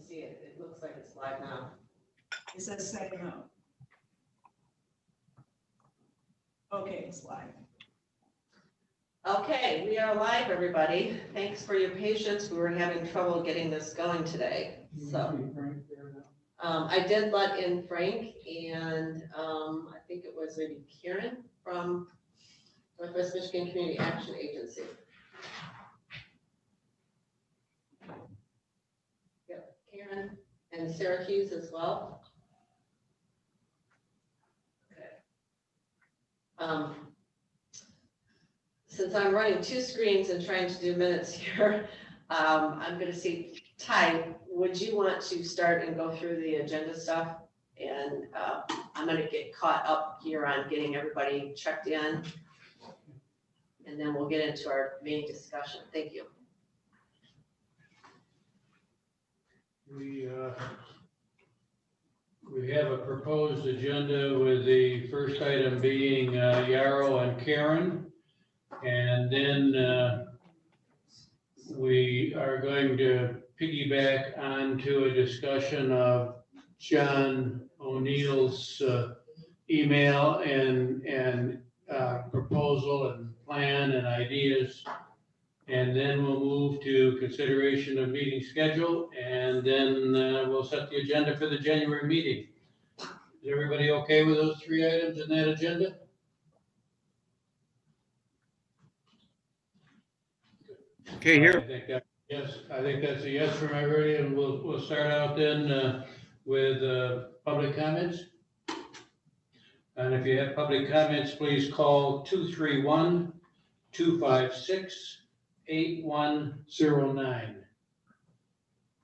see it. It looks like it's live now. It says second out. Okay, it's live. Okay, we are live, everybody. Thanks for your patience. We were having trouble getting this going today. So I did let in Frank and I think it was maybe Karen from Northwest Michigan Community Action Agency. Yep, Karen and Sarah Hughes as well. Okay. Since I'm running two screens and trying to do minutes here, I'm going to see, Ty, would you want to start and go through the agenda stuff? And I'm going to get caught up here on getting everybody checked in. And then we'll get into our main discussion. Thank you. We have a proposed agenda with the first item being Yarrow and Karen. And then we are going to piggyback onto a discussion of John O'Neill's email and proposal and plan and ideas. And then we'll move to consideration of meeting schedule, and then we'll set the agenda for the January meeting. Is everybody okay with those three items in that agenda? Okay, here. I think that, yes, I think that's a yes from everybody, and we'll start out then with public comments. And if you have public comments, please call 231-256-8109.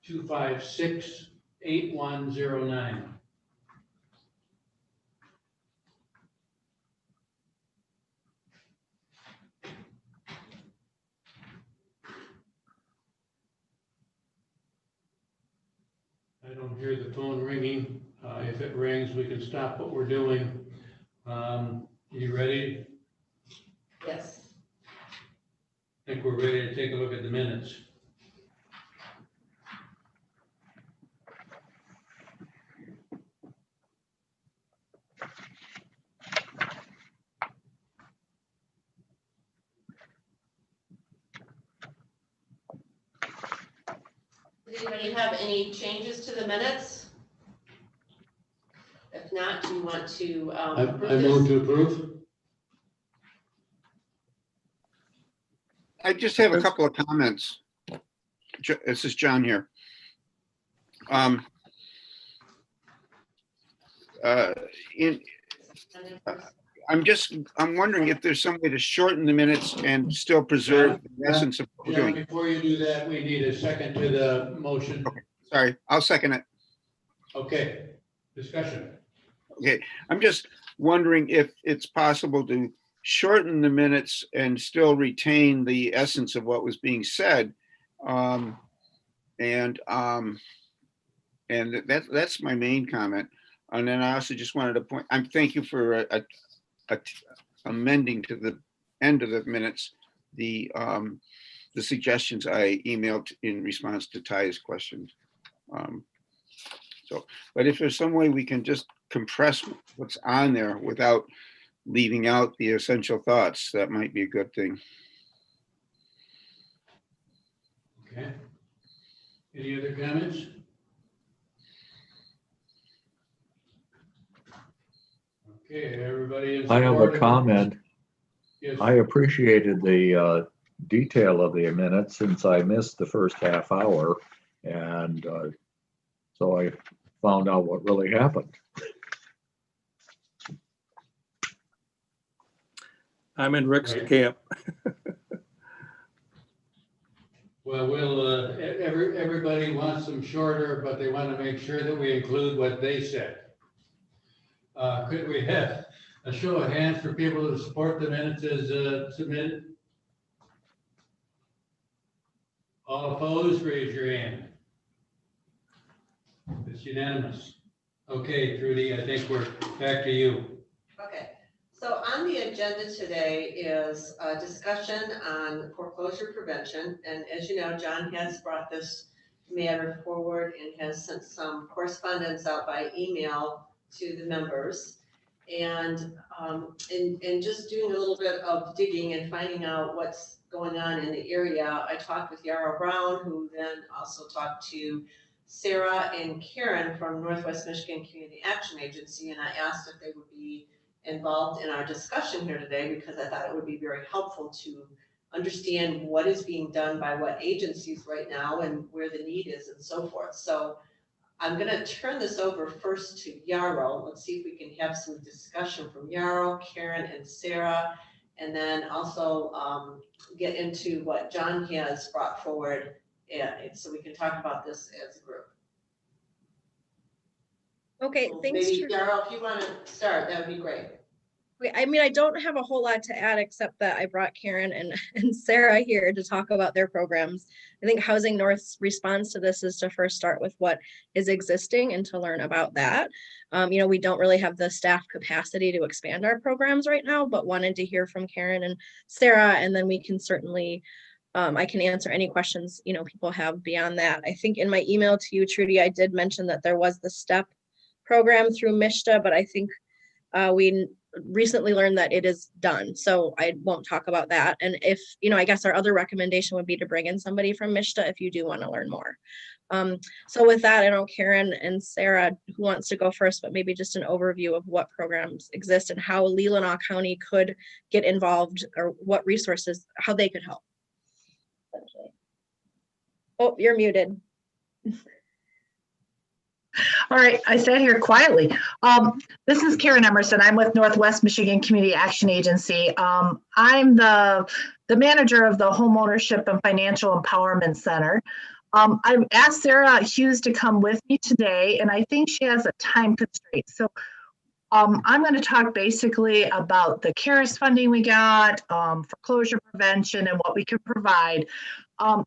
256-8109. I don't hear the phone ringing. If it rings, we can stop what we're doing. You ready? Yes. I think we're ready to take a look at the minutes. Does anybody have any changes to the minutes? If not, do you want to I approve move this? to approve. I just have a couple of comments. This is John here. I'm wondering if there's some way to shorten the minutes and still preserve the essence of what we're John, doing. before you do that, we need a second to the motion. Sorry, I'll second it. Okay, discussion. Okay, I'm just wondering if it's possible to shorten the minutes and still retain the essence of what was being said. And that's my main comment. And then I also just wanted to point, thank you for amending to the end of the minutes, the suggestions I emailed in response to Ty's questions. But if there's some way we can just compress what's on there without leaving out the essential thoughts, that might be a good thing. Okay. Any other comments? Okay, everybody. I have a comment. Yes. I appreciated the detail of the minutes since I missed the first half hour. And so I found out what really happened. I'm in Rick's Right. camp. Well, everybody wants them shorter, but they want to make sure that we include what they said. Could we have a show of hands for people to support the minutes as submitted? All opposed, raise your hand. It's unanimous. Okay, Trudy, I think we're back to you. Okay, so on the agenda today is a discussion on foreclosure prevention. And as you know, John has brought this matter forward and has sent some correspondence out by email to the members. And just doing a little bit of digging and finding out what's going on in the area. I talked with Yara Brown, who then also talked to Sarah and Karen from Northwest Michigan Community Action Agency, and I asked if they would be involved in our discussion here today, because I thought it would be very helpful to understand what is being done by what agencies right now and where the need is and so forth. So I'm gonna turn this over first to Yarrow. Let's see if we can have some discussion from Yarrow, Karen, and Sarah, and then also get into what John has brought forward, and so we can talk about this as a group. Okay, So thanks. maybe Yarrow, if you want to start, that would be great. I mean, I don't have a whole lot to add, except that I brought Karen and Sarah here to talk about their programs. I think Housing North's response to this is to first start with what is existing and to learn about that. We don't really have the staff capacity to expand our programs right now, but wanted to hear from Karen and Sarah, and then we can certainly, I can answer any questions, people have beyond that. I think in my email to you, Trudy, I did mention that there was the STEP program through MISTA, but I think we recently learned that it is done, so I won't talk about that. And if, I guess our other recommendation would be to bring in somebody from MISTA if you do want to learn more. So with that, I know Karen and Sarah, who wants to go first, but maybe just an overview of what programs exist and how Leelanau County could get involved, or what resources, how they could help. Oh, you're muted. All right, I sat here quietly. This is Karen Emerson. I'm with Northwest Michigan Community Action Agency. I'm the manager of the Home Ownership and Financial Empowerment Center. I've asked Sarah Hughes to come with me today, and I think she has a time constraint. So I'm going to talk basically about the CARES funding we got, foreclosure prevention, and what we can provide.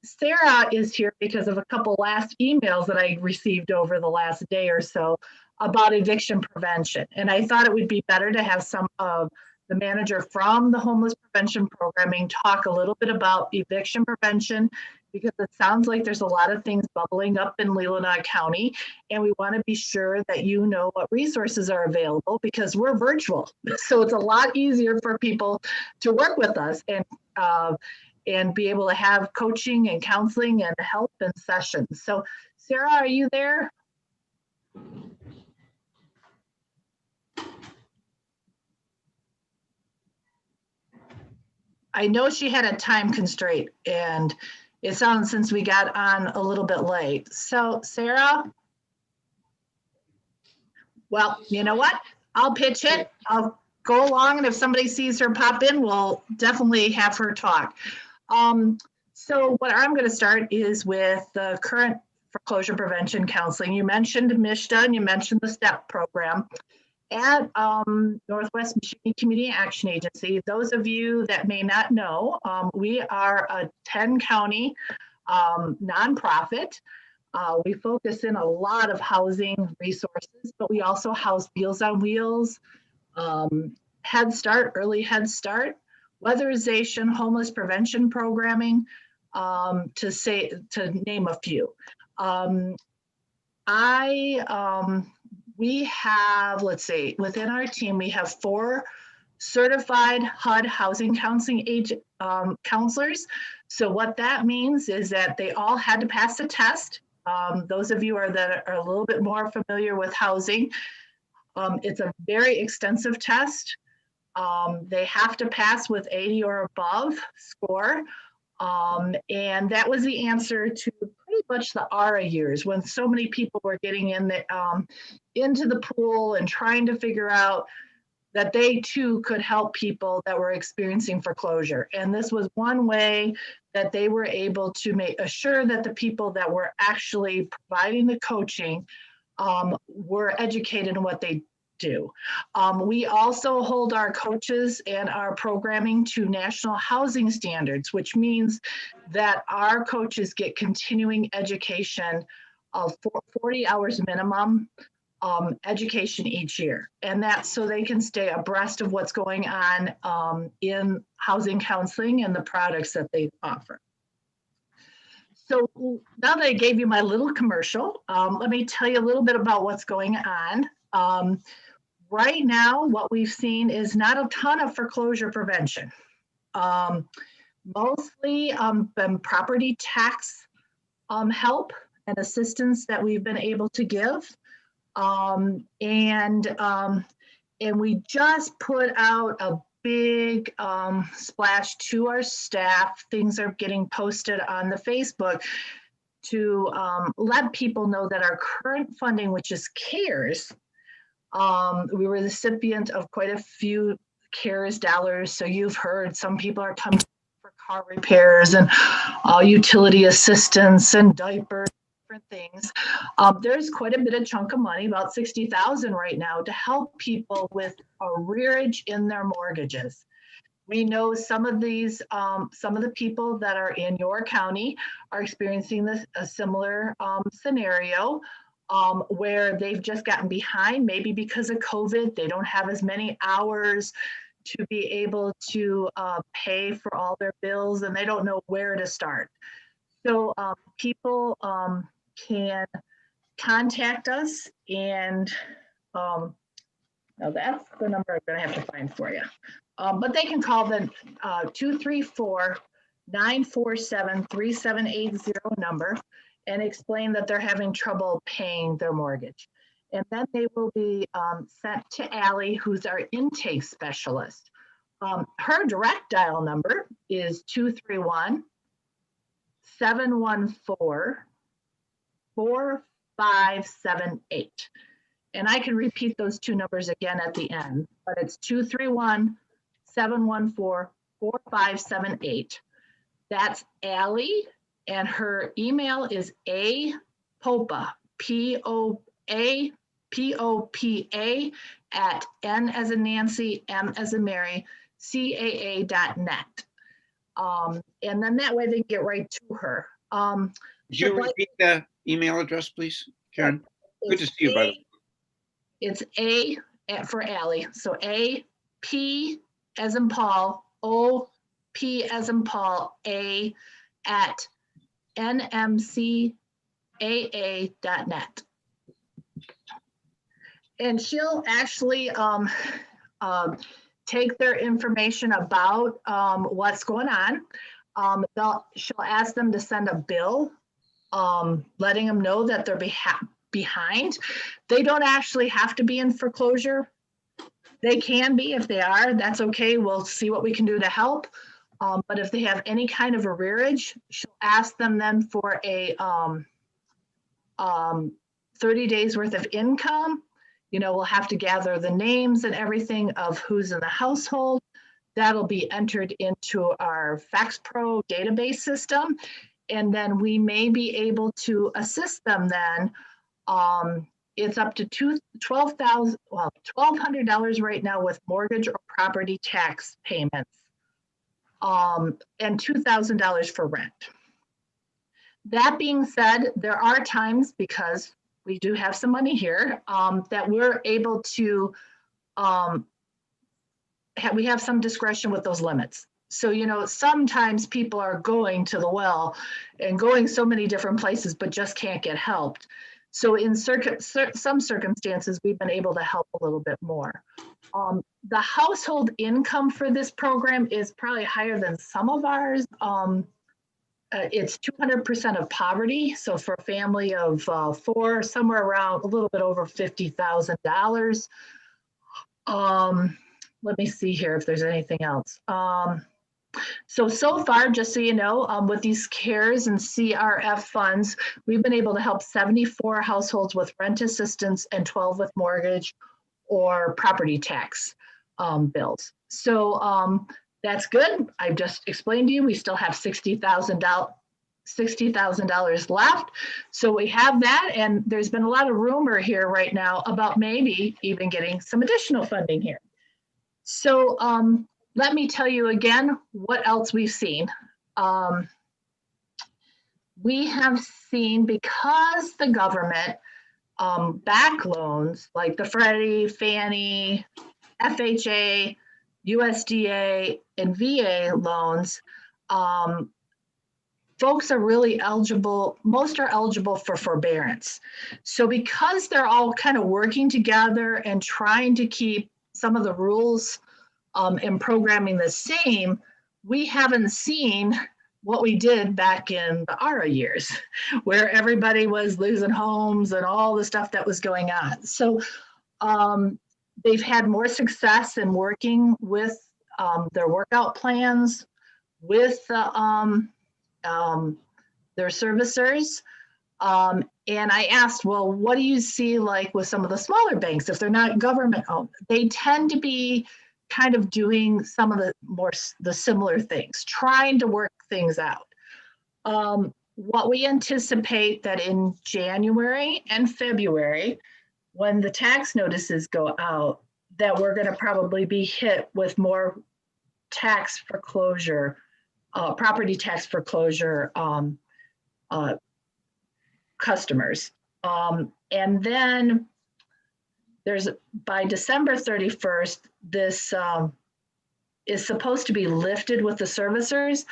Sarah is here because of a couple last emails that I received over the last day or so about eviction prevention. And I thought it would be better to have some of the manager from the homeless prevention programming talk a little bit about eviction prevention, because it sounds like there's a lot of things bubbling up in Leelanau County, and we want to be sure that you know what resources are available, because we're virtual. So it's a lot easier for people to work with us and be able to have coaching and counseling and help and sessions. So Sarah, are you there? I know she had a time constraint, and it sounds since we got on a little bit late. So Sarah? Well, you know what? I'll pitch it. I'll go along, and if somebody sees her pop in, we'll definitely have her talk. So what I'm going to start is with the current foreclosure prevention counseling. You mentioned MISTA and you mentioned the STEP program. At Northwest Michigan Community Action Agency, those of you that may not know, we are a 10-county nonprofit. We focus in a lot of housing resources, but we also house Meals on Wheels, Head Start, early Head Start, weatherization, homeless prevention programming, to name a few. We have, let's see, within our team, we have 4 certified HUD housing counseling counselors. So what that means is that they all had to pass a test. Those of you that are a little bit more familiar with housing, it's a very extensive test. They have to pass with 80 or above score. And that was the answer to pretty much the ARA years, when so many people were getting into the pool and trying to figure out that they too could help people that were experiencing foreclosure. And this was one way that they were able to make assure that the people that were actually providing the coaching were educated in what they do. We also hold our coaches and our programming to national housing standards, which means that our coaches get continuing education of 40 hours minimum education each year. And that's so they can stay abreast of what's going on in housing counseling and the products that they offer. So now that I gave you my little commercial, let me tell you a little bit about what's going on. Right now, what we've seen is not a ton of foreclosure prevention. Mostly been property tax help and assistance that we've been able to give. And we just put out a big splash to our staff. Things are getting posted on the Facebook to let people know that our current funding, which is CARES, we were the recipient of quite a few CARES dollars. So you've heard some people are coming for car repairs and utility assistance and diapers, different things. There's quite a bit of chunk of money, about 60,000 right now, to help people with arrearage in their mortgages. We know some of the people that are in your county are experiencing a similar scenario where they've just gotten behind, maybe because of COVID. They don't have as many hours to be able to pay for all their bills, and they don't know where to start. So people can contact us, and now that's the number I'm going to have to find for you. But they can call the 234-947-3780 number and explain that they're having trouble paying their mortgage. And then they will be sent to Allie, who's our intake specialist. Her direct dial number is 231-714-4578. And I can repeat those two numbers again at the end, but it's 231-714-4578. That's Allie, and her email is apopa, P-O-A-P-O-P-A at N as in Nancy, M as in Mary, CAA.net. And then that way they can get right to her. Could you repeat the email address, please, Karen? Good to see you, by the way. It's A for Allie. So A, P as in Paul, O, P as in Paul, A at nmcaa.net. And she'll actually take their information about what's going on. She'll ask them to send a bill, letting them know that they're behind. They don't actually have to be in foreclosure. They can be. If they are, that's okay. We'll see what we can do to help. But if they have any kind of arrearage, she'll ask them then for a 30 days worth of income. You know, we'll have to gather the names and everything of who's in the household. That'll be entered into our FaxPro database system. And then we may be able to assist them then. It's up to $1,200 right now with mortgage or property tax payments, and $2,000 for rent. That being said, there are times, because we do have some money here, that we're able to, we have some discretion with those limits. So, you know, sometimes people are going to the well and going so many different places, but just can't get helped. So in some circumstances, we've been able to help a little bit more. The household income for this program is probably higher than some of ours. It's 200% of poverty. So for a family of four, somewhere around a little bit over $50,000. Let me see here if there's anything else. So far, just so you know, with these CARES and CRF funds, we've been able to help 74 households with rent assistance and 12 with mortgage or property tax bills. So that's good. I've just explained to you, we still have $60,000 left. So we have that, and there's been a lot of rumor here right now about maybe even getting some additional funding here. So let me tell you again what else we've seen. We have seen, because the government back loans like the Freddie, Fannie, FHA, USDA, and VA loans, folks are really eligible, most are eligible for forbearance. So because they're all kind of working together and trying to keep some of the rules and programming the same, we haven't seen what we did back in the ARA years, where everybody was losing homes and all the stuff that was going on. So they've had more success in working with their workout plans, with their servicers. And I asked, well, what do you see like with some of the smaller banks, if they're not government owned? They tend to be kind of doing some of the similar things, trying to work things out. What we anticipate that in January and February, when the tax notices go out, that we're going to probably be hit with more tax foreclosure, property tax foreclosure customers. And then there's, by December 31st, this is supposed to be lifted with the servicers,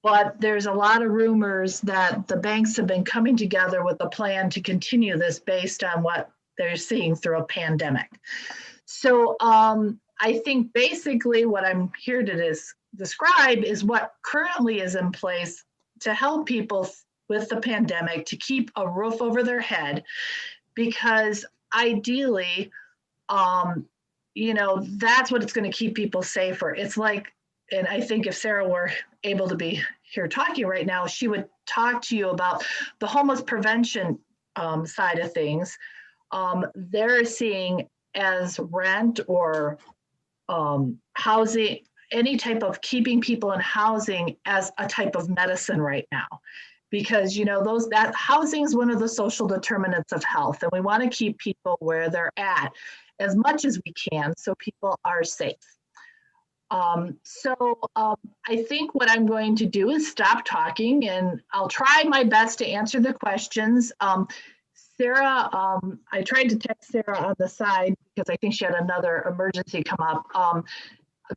but there's a lot of rumors that the banks have been coming together with a plan to continue this based on what they're seeing through a pandemic. So I think basically what I'm here to describe is what currently is in place to help people with the pandemic to keep a roof over their head, because ideally, you know, that's what it's going to keep people safer. It's like, and I think if Sarah were able to be here talking right now, she would talk to you about the homeless prevention side of things. They're seeing as rent or housing, any type of keeping people in housing as a type of medicine right now. Because, you know, that housing is one of the social determinants of health, and we want to keep people where they're at as much as we can so people are safe. I think what I'm going to do is stop talking, and I'll try my best to answer the questions. Sarah, I tried to text Sarah on the side because I think she had another emergency come up.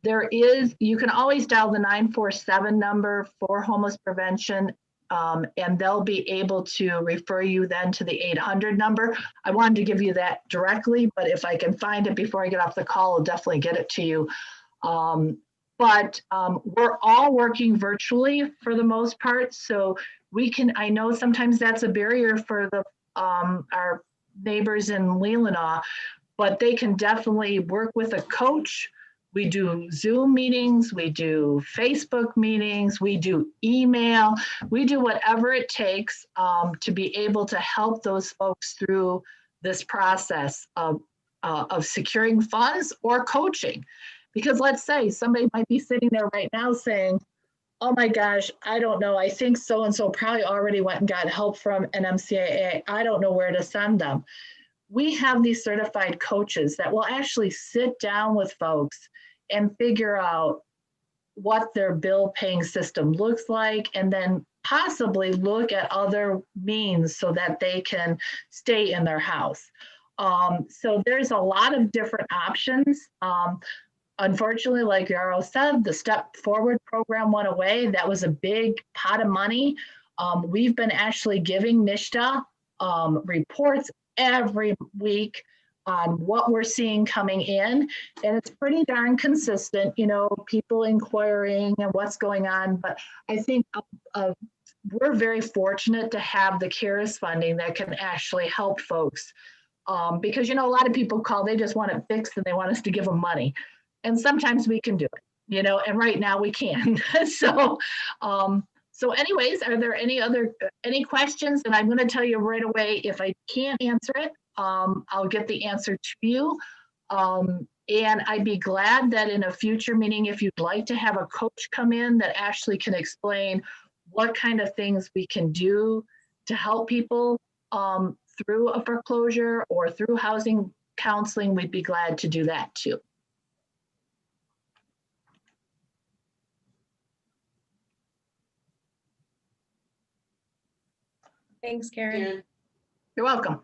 You can always dial the 947 number for homeless prevention. And they'll be able to refer you then to the 800 number. I wanted to give you that directly, but if I can find it before I get off the call, I'll definitely get it to you. But we're all working virtually for the most part. So I know sometimes that's a barrier for our neighbors in Leelanau, but they can definitely work with a coach. We do Zoom meetings, we do Facebook meetings, we do email, we do whatever it takes to be able to help those folks through this process of securing funds or coaching. Because let's say somebody might be sitting there right now saying, oh my gosh, I don't know, I think so-and-so probably already went and got help from an MCAA. I don't know where to send them. We have these certified coaches that will actually sit down with folks and figure out what their bill paying system looks like, and then possibly look at other means so that they can stay in their house. So there's a lot of different options. Unfortunately, like Yarrow said, the Step Forward program went away. That was a big pot of money. We've been actually giving NISHDA reports every week on what we're seeing coming in, and it's pretty darn consistent, you know, people inquiring and what's going on. But I think we're very fortunate to have the CARES funding that can actually help folks, because, you know, a lot of people call, they just want it fixed and they want us to give them money. And sometimes we can do it, you know, and right now we can. So anyways, are there any questions? And I'm going to tell you right away, if I can't answer it, I'll get the answer to you. And I'd be glad that in a future meeting, if you'd like to have a coach come in that actually can explain what kind of things we can do to help people through a foreclosure or through housing counseling, we'd be glad to do that too. Thanks, Karen. You're welcome.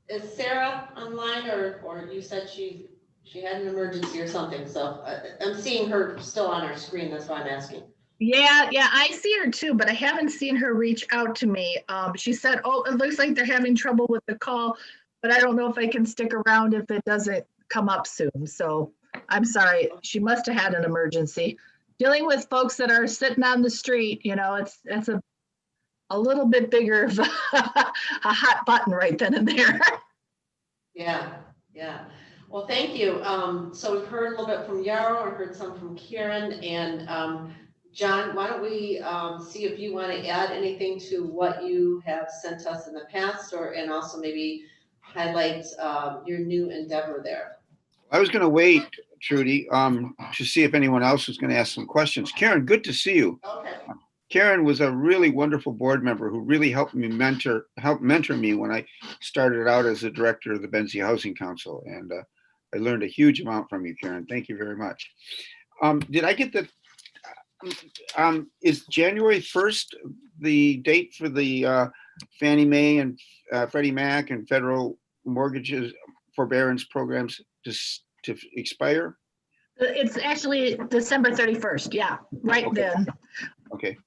Is Sarah online, or you said she had an emergency or something? So I'm seeing her still on our screen. That's why I'm asking. Yeah, I see her too, but I haven't seen her reach out to me. She said, oh, it looks like they're having trouble with the call, but I don't know if I can stick around if it doesn't come up soon. So I'm sorry. She must have had an emergency. Dealing with folks that are sitting on the street, it's a little bit bigger of a hot button right then and there. Yeah, yeah. Well, thank you. So we've heard a little bit from Yarrow, we heard some from Karen, and John, why don't we see if you want to add anything to what you have sent us in the past, and also maybe highlight your new endeavor there. I was going to wait, Trudy, to see if anyone else was going to ask some questions. Karen, good to see you. Okay. Karen was a really wonderful board member who really helped mentor me when I started out as the director of the Benzie Housing Council. And I learned a huge amount from you, Karen. Thank you very much. Did I get the, is January 1st the date for the Fannie Mae and Freddie Mac and federal mortgages forbearance programs to expire? It's actually December 31st. Yeah, right Okay. then. Okay.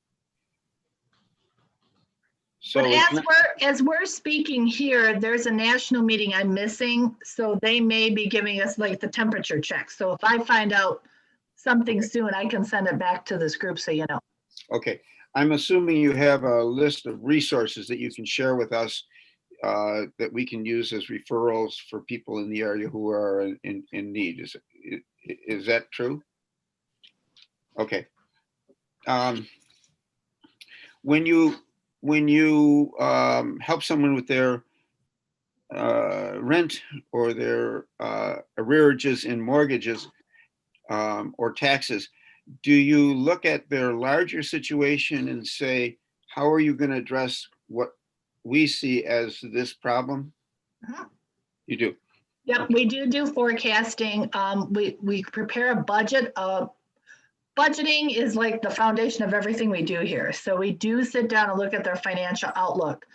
So But it's not- as we're speaking here, there's a national meeting I'm missing, so they may be giving us like the temperature check. So if I find out something soon, I can send it back to this group so you know. Okay, I'm assuming you have a list of resources that you can share with us that we can use as referrals for people in the area who are in need. Is that true? Okay. When you help someone with their rent or their arrearages in mortgages or taxes, do you look at their larger situation and say, how are you going to address what we see as this problem? Uh-huh. You do? Yep, we do forecasting. We prepare a budget. Budgeting is like the foundation of everything we do here. So we do sit down and look at their financial outlook.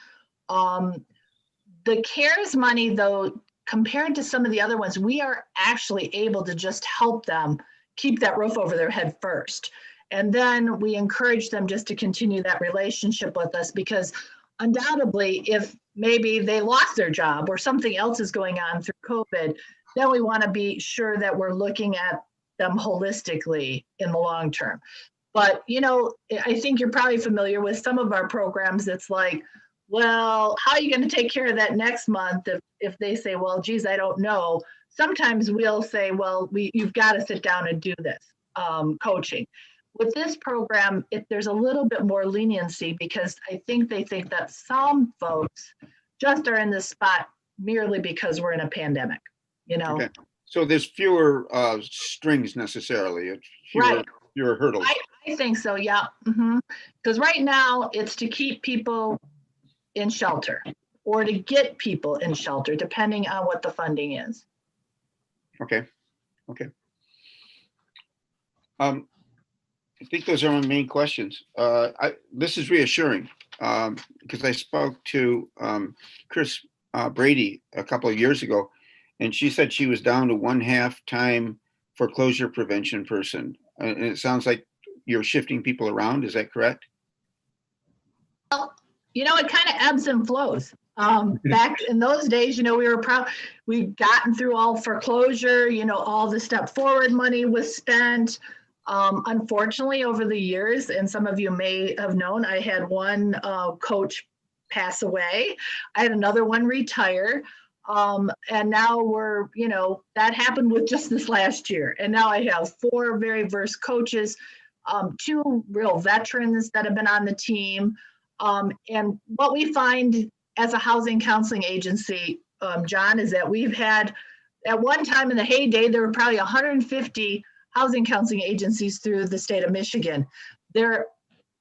The CARES money, though, compared to some of the other ones, we are actually able to just help them keep that roof over their head first. And then we encourage them just to continue that relationship with us, because undoubtedly, if maybe they lost their job or something else is going on through COVID, then we want to be sure that we're looking at them holistically in the long term. But, I think you're probably familiar with some of our programs. It's like, well, how are you going to take care of that next month if they say, well, geez, I don't know. Sometimes we'll say, well, you've got to sit down and do this coaching. With this program, there's a little bit more leniency, because I think they think that some folks just are in this spot merely because we're in a pandemic, Okay. So there's fewer strings necessarily, it's Right. fewer hurdles. I think so, yeah. Because right now it's to keep people in shelter or to get people in shelter, depending on what the funding is. Okay. I think those are my main questions. This is reassuring because I spoke to Chris Brady a couple of years ago, and she said she was down to 1/2 time foreclosure prevention person. And it sounds like you're shifting people around. Is that correct? Well, it kind of ebbs and flows. Back in those days, we'd gotten through all foreclosure, all the step forward money was spent. Unfortunately, over the years, and some of you may have known, I had one coach pass away. I had another one retire. And now that happened with just this last year. And now I have 4 very versed coaches, 2 real veterans that have been on the team. And what we find as a housing counseling agency, John, is that we've had, at one time in the heyday, there were probably 150 housing counseling agencies through the state of Michigan.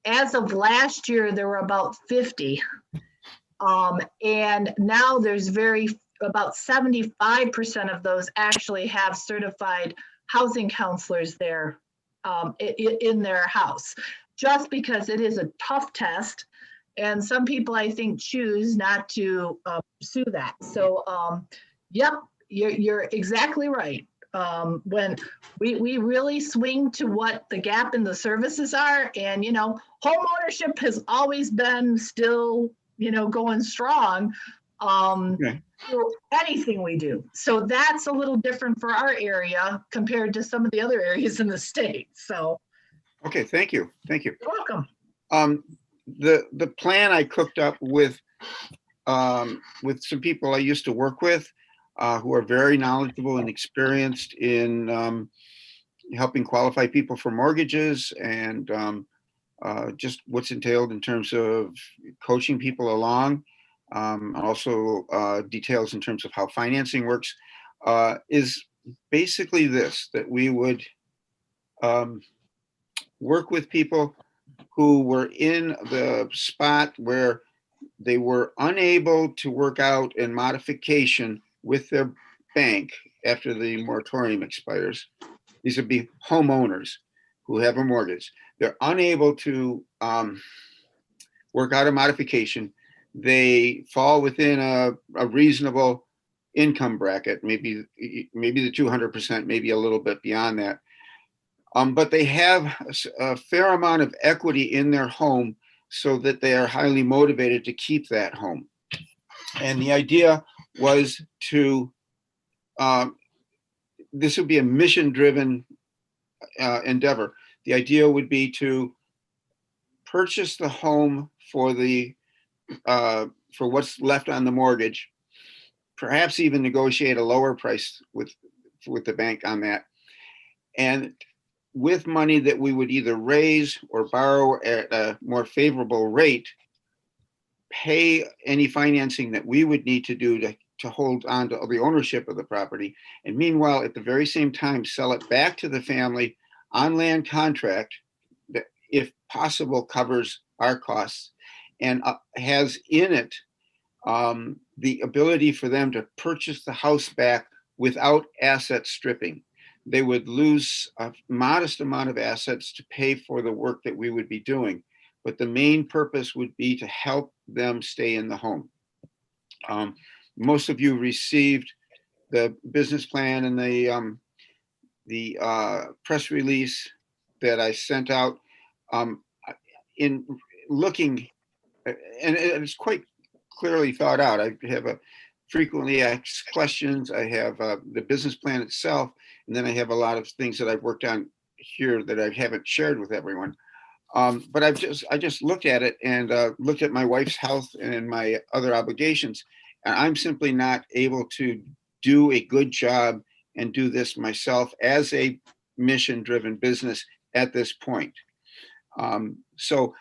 As of last year, there were about 50. And now there's about 75% of those actually have certified housing counselors there in their house, just because it is a tough test. And some people, I think, choose not to pursue that. So, yep, you're exactly right. When we really swing to what the gap in the services are, and, home ownership has always been still, going strong. Okay. Through anything we do. So that's a little different for our area compared to some of the other areas in the state. So Okay, thank you. Thank you. you're welcome. The plan I cooked up with some people I used to work with, who are very knowledgeable and experienced in helping qualify people for mortgages, and just what's entailed in terms of coaching people along. Also details in terms of how financing works, is basically this, that we would work with people who were in the spot where they were unable to work out a modification with their bank after the moratorium expires. These would be homeowners who have a mortgage. They're unable to work out a modification. They fall within a reasonable income bracket, maybe the 200%, maybe a little bit beyond that. But they have a fair amount of equity in their home, so that they are highly motivated to keep that home. And the idea was to, this would be a mission-driven endeavor. The idea would be to purchase the home for what's left on the mortgage, perhaps even negotiate a lower price with the bank on that. And with money that we would either raise or borrow at a more favorable rate, pay any financing that we would need to do to hold on to the ownership of the property. And meanwhile, at the very same time, sell it back to the family on land contract that, if possible, covers our costs, and has in it the ability for them to purchase the house back without asset stripping. They would lose a modest amount of assets to pay for the work that we would be doing, but the main purpose would be to help them stay in the home. Most of you received the business plan and the press release that I sent out. In looking, and it's quite clearly thought out. I have a frequently asked questions. I have the business plan itself, and then I have a lot of things that I've worked on here that I haven't shared with everyone. But I just looked at it and looked at my wife's health and my other obligations, and I'm simply not able to do a good job and do this myself as a mission-driven business at this point. So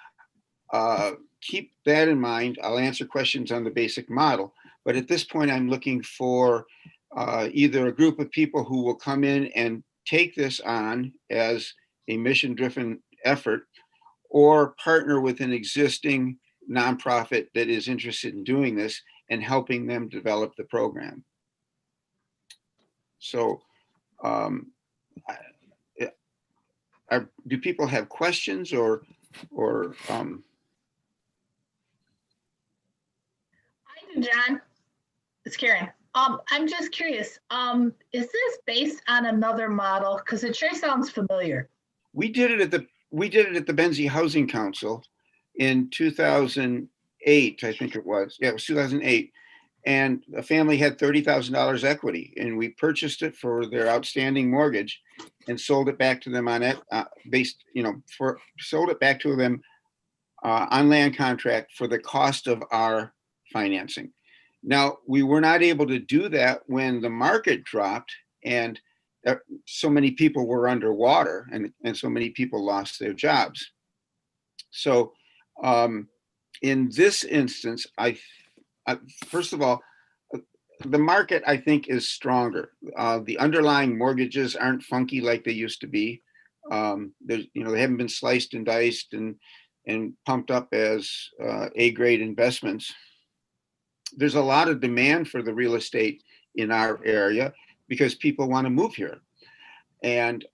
keep that in mind. I'll answer questions on the basic model, but at this point, I'm looking for either a group of people who will come in and take this on as a mission-driven effort, or partner with an existing nonprofit that is interested in doing this and helping them develop the program. So do people have questions or I do, John. It's Karen. I'm just curious. Is this based on another model? Because it sure sounds familiar. we did it at the Benzie Housing Council in 2008, I think it was. Yeah, it was 2008. And a family had $30,000 equity, and we purchased it for their outstanding mortgage and sold it back to them on it, sold it back to them on land contract for the cost of our financing. Now, we were not able to do that when the market dropped and so many people were underwater and so many people lost their jobs. So in this instance, first of all, the market, I think, is stronger. The underlying mortgages aren't funky like they used to be. They haven't been sliced and diced and pumped up as A-grade investments. There's a lot of demand for the real estate in our area because people want to move here. And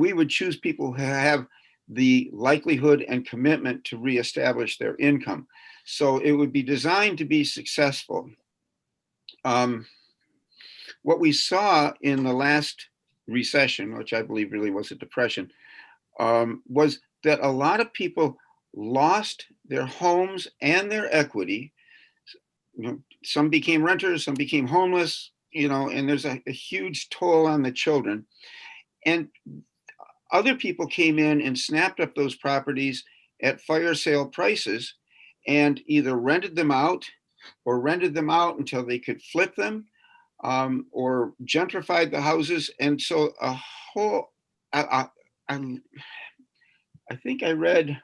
we would choose people who have the likelihood and commitment to reestablish their income. So it would be designed to be successful. what we saw in the last recession, which I believe really was a depression, was that a lot of people lost their homes and their equity. Some became renters, some became homeless, and there's a huge toll on the children. And other people came in and snapped up those properties at fire sale prices and either rented them out or rented them out until they could flip them, or gentrified the houses. And so I think I read,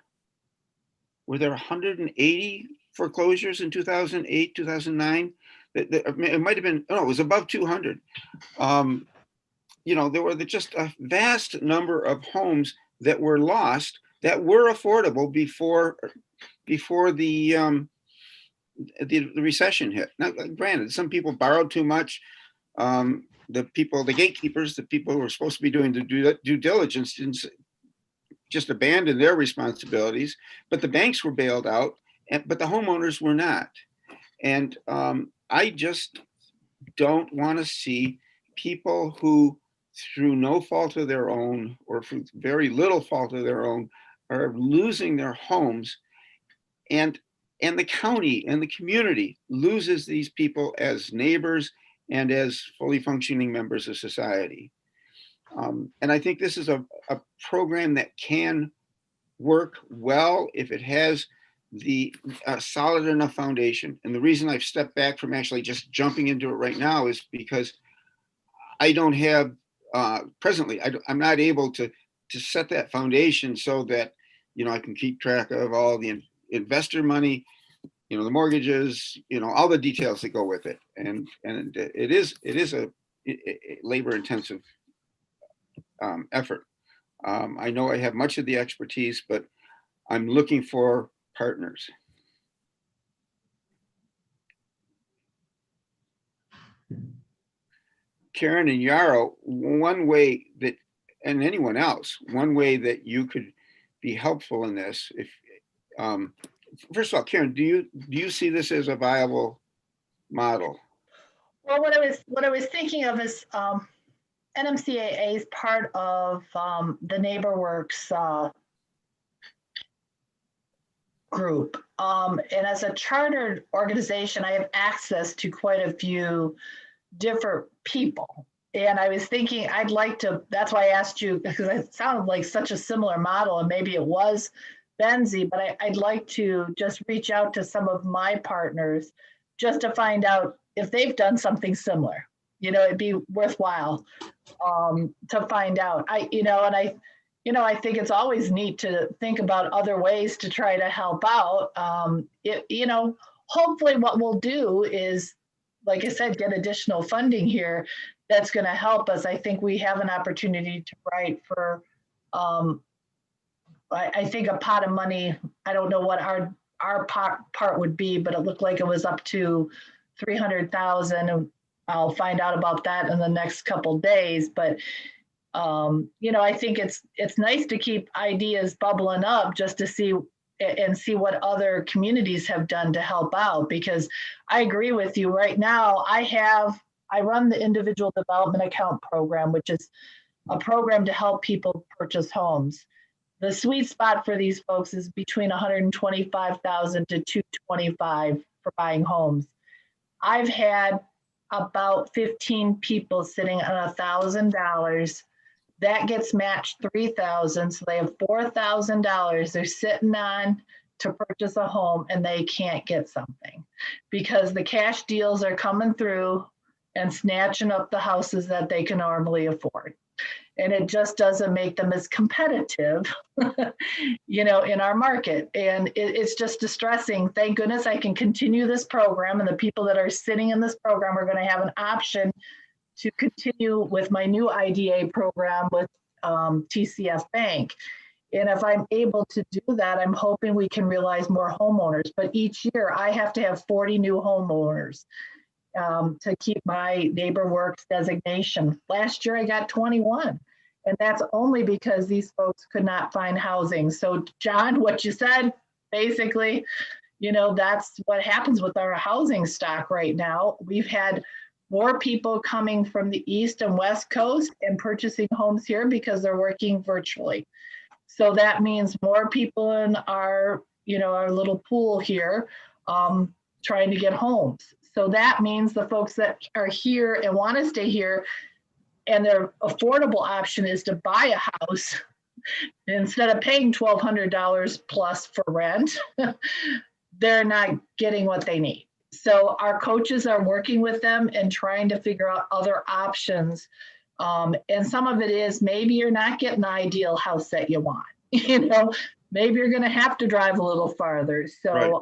were there 180 foreclosures in 2008, 2009? It might have been, no, it was above 200. There were just a vast number of homes that were lost that were affordable before the recession hit. Now, granted, some people borrowed too much. The gatekeepers, the people who were supposed to be doing the due diligence, didn't just abandon their responsibilities. But the banks were bailed out, but the homeowners were not. And I just don't want to see people who, through no fault of their own or through very little fault of their own, are losing their homes, and the county and the community loses these people as neighbors and as fully functioning members of society. And I think this is a program that can work well if it has the solid enough foundation. And the reason I've stepped back from actually just jumping into it right now is because I don't have, presently, I'm not able to set that foundation so that, I can keep track of all the investor money, the mortgages, all the details that go with it. And it is a labor intensive effort. I know I have much of the expertise, but I'm looking for partners. Karen and Yarrow, one way that, and anyone else, one way that you could be helpful in this, if first of all, Karen, do you see this as a viable model? Well, what I was thinking of is NMCAA is part of the NeighborWorks group. And as a chartered organization, I have access to quite a few different people. And I was thinking I'd like to, that's why I asked you, because it sounded like such a similar model, and maybe it was Benzie, but I'd like to just reach out to some of my partners just to find out if they've done something similar. It'd be worthwhile to find out. I think it's always neat to think about other ways to try to help out. Hopefully what we'll do is, like I said, get additional funding here that's going to help us. I think we have an opportunity to write for, I think a pot of money. I don't know what our part would be, but it looked like it was up to 300,000. And I'll find out about that in the next couple days. But I think it's nice to keep ideas bubbling up just to see what other communities have done to help out, because I agree with you. Right now, I run the Individual Development Account Program, which is a program to help people purchase homes. The sweet spot for these folks is between 125,000 to 225 for buying homes. I've had about 15 people sitting on $1,000. That gets matched 3,000, so they have $4,000 they're sitting on to purchase a home, and they can't get something because the cash deals are coming through and snatching up the houses that they can normally afford. And it just doesn't make them as competitive, in our market. And it's just distressing. Thank goodness I can continue this program, and the people that are sitting in this program are going to have an option to continue with my new IDA program with TCF Bank. And if I'm able to do that, I'm hoping we can realize more homeowners. But each year I have to have 40 new homeowners to keep my NeighborWorks designation. Last year I got 21. And that's only because these folks could not find housing. So John, what you said, basically, that's what happens with our housing stock right now. We've had more people coming from the East and West Coast and purchasing homes here because they're working virtually. So that means more people in our, our little pool here trying to get homes. So that means the folks that are here and want to stay here and their affordable option is to buy a house instead of paying $1,200 plus for rent, they're not getting what they need. So our coaches are working with them and trying to figure out other options. And some of it is maybe you're not getting the ideal house that you want. Maybe you're going to have to drive a little farther. So Right.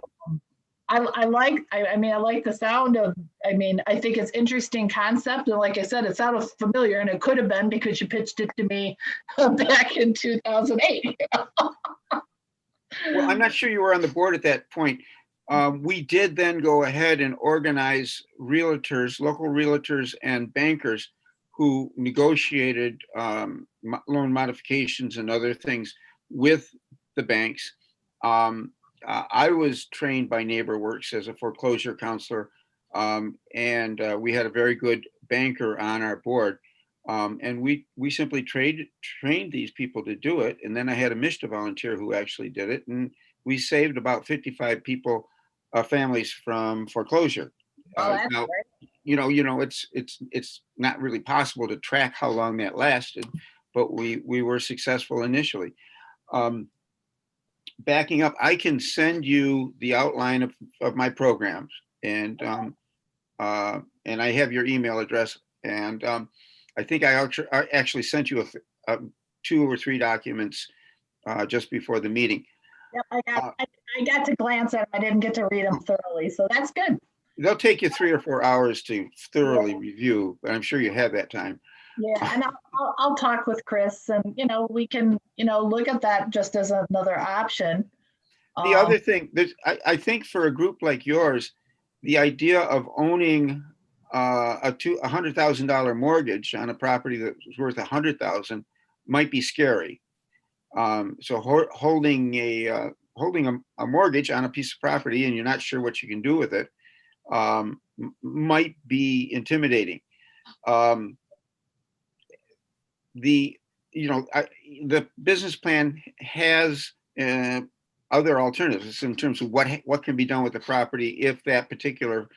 I like the sound of, I think it's interesting concept. And like I said, it sounded familiar and it could have been because you pitched it to me back in 2008. Well, I'm not sure you were on the board at that point. We did then go ahead and organize realtors, local realtors and bankers who negotiated loan modifications and other things with the banks. I was trained by NeighborWorks as a foreclosure counselor, and we had a very good banker on our board. And we simply trained these people to do it. And then I had a MISTA volunteer who actually did it. And we saved about 55 families from foreclosure. Oh, that's Now, great. it's not really possible to track how long that lasted, but we were successful initially. Backing up, I can send you the outline of my programs, and I have your email address, and I think I actually sent you 2 or 3 documents just before the meeting. Yep, I got to glance at them. I didn't get to read them thoroughly, so that's good. They'll take you 3 or 4 hours to thoroughly review, but I'm sure you have that time. Yeah, and I'll talk with Chris, and we can look at that just as another option. The other thing, I think for a group like yours, the idea of owning a $100,000 mortgage on a property that was worth $100,000 might be scary. So holding a mortgage on a piece of property and you're not sure what you can do with it might be intimidating. The business plan has other alternatives in terms of what can be done with the property if that particular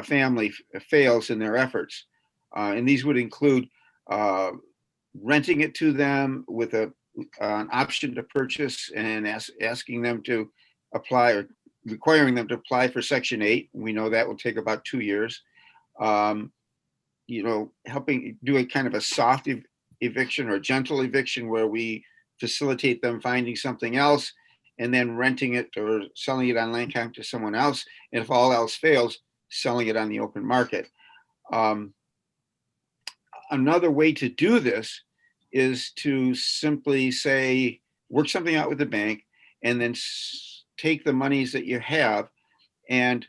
family fails in their efforts. And these would include renting it to them with an option to purchase and asking them to apply or requiring them to apply for Section 8. We know that will take about 2 years. Helping do a kind of a soft eviction or gentle eviction where we facilitate them finding something else and then renting it or selling it on land count to someone else. And if all else fails, selling it on the open market. Another way to do this is to simply say, work something out with the bank and then take the monies that you have and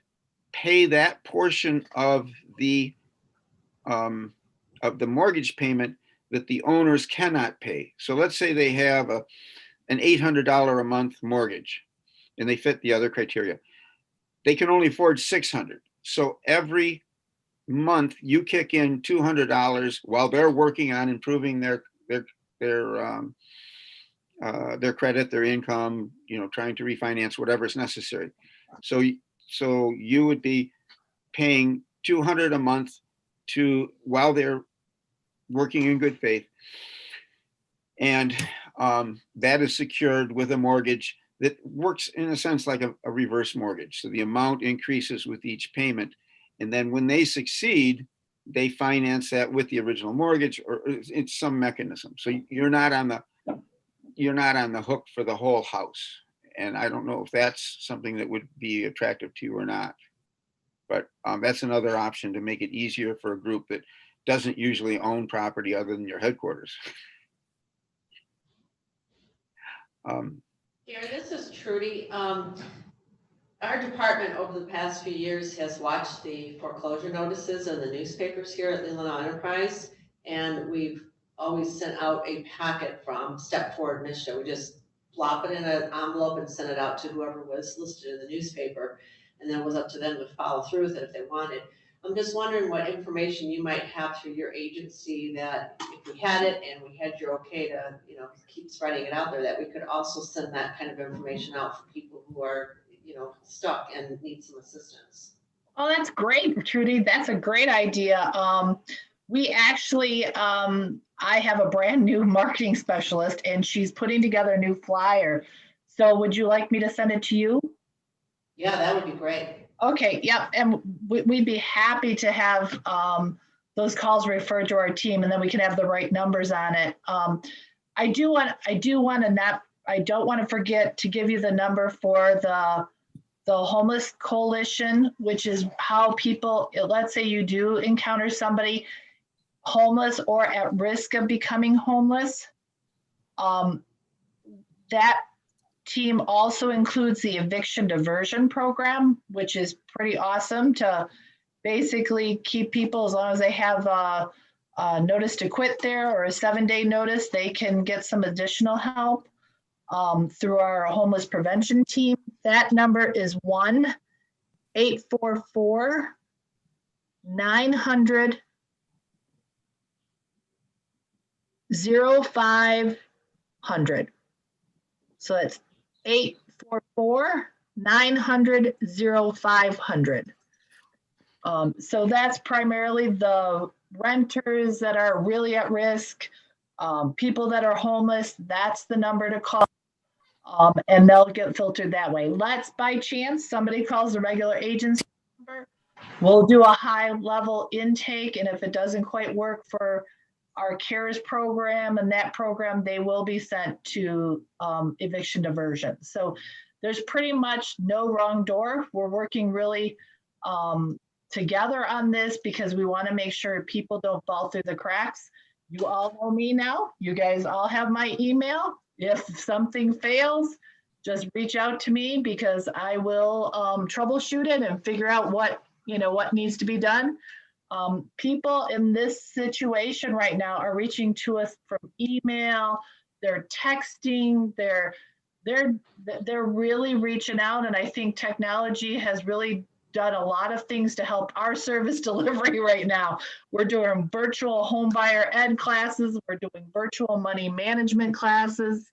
pay that portion of the mortgage payment that the owners cannot pay. So let's say they have an $800 a month mortgage and they fit the other criteria. They can only afford $600. So every month you kick in $200 while they're working on improving their credit, their income, trying to refinance whatever is necessary. So you would be paying $200 a month while they're working in good faith. And that is secured with a mortgage that works in a sense like a reverse mortgage. So the amount increases with each payment. And then when they succeed, they finance that with the original mortgage or it's some mechanism. So you're not on the hook for the whole house. And I don't know if that's something that would be attractive to you or not. But that's another option to make it easier for a group that doesn't usually own property other than your headquarters. Gary, this is Trudy. Our department over the past few years has watched the foreclosure notices in the newspapers here at Leelanau Enterprise, and we've always sent out a packet from Step Forward Michigan. We just plop it in an envelope and send it out to whoever was listed in the newspaper, and then it was up to them to follow through with it if they wanted. I'm just wondering what information you might have through your agency that if we had it and we had your okay to, keep spreading it out there, that we could also send that kind of information out for people who are, stuck and need some assistance. Oh, that's great, Trudy. That's a great idea. We actually, I have a brand new marketing specialist and she's putting together a new flyer. So would you like me to send it to you? Yeah, that would be great. Okay, yep, and we'd be happy to have those calls referred to our team, and then we can have the right numbers on it. I don't want to forget to give you the number for the Homeless Coalition, which is how people, let's say you do encounter somebody homeless or at risk of becoming homeless. That team also includes the eviction diversion program, which is pretty awesome to basically keep people, as long as they have a notice to quit there or a 7-day notice, they can get some additional help through our homeless prevention team. That number is 1-844-900-0500. So that's 844-900-0500. So that's primarily the renters that are really at risk, people that are homeless. That's the number to call, and they'll get filtered that way. Let's by chance somebody calls the regular agency number, we'll do a high level intake, and if it doesn't quite work for our CARES program and that program, they will be sent to eviction diversion. So there's pretty much no wrong door. We're working really together on this because we want to make sure people don't fall through the cracks. You all know me now. You guys all have my email. If something fails, just reach out to me because I will troubleshoot it and figure out what needs to be done. People in this situation right now are reaching to us from email, they're texting, they're really reaching out, and I think technology has really done a lot of things to help our service delivery right now. We're doing virtual home buyer ed classes, we're doing virtual money management classes.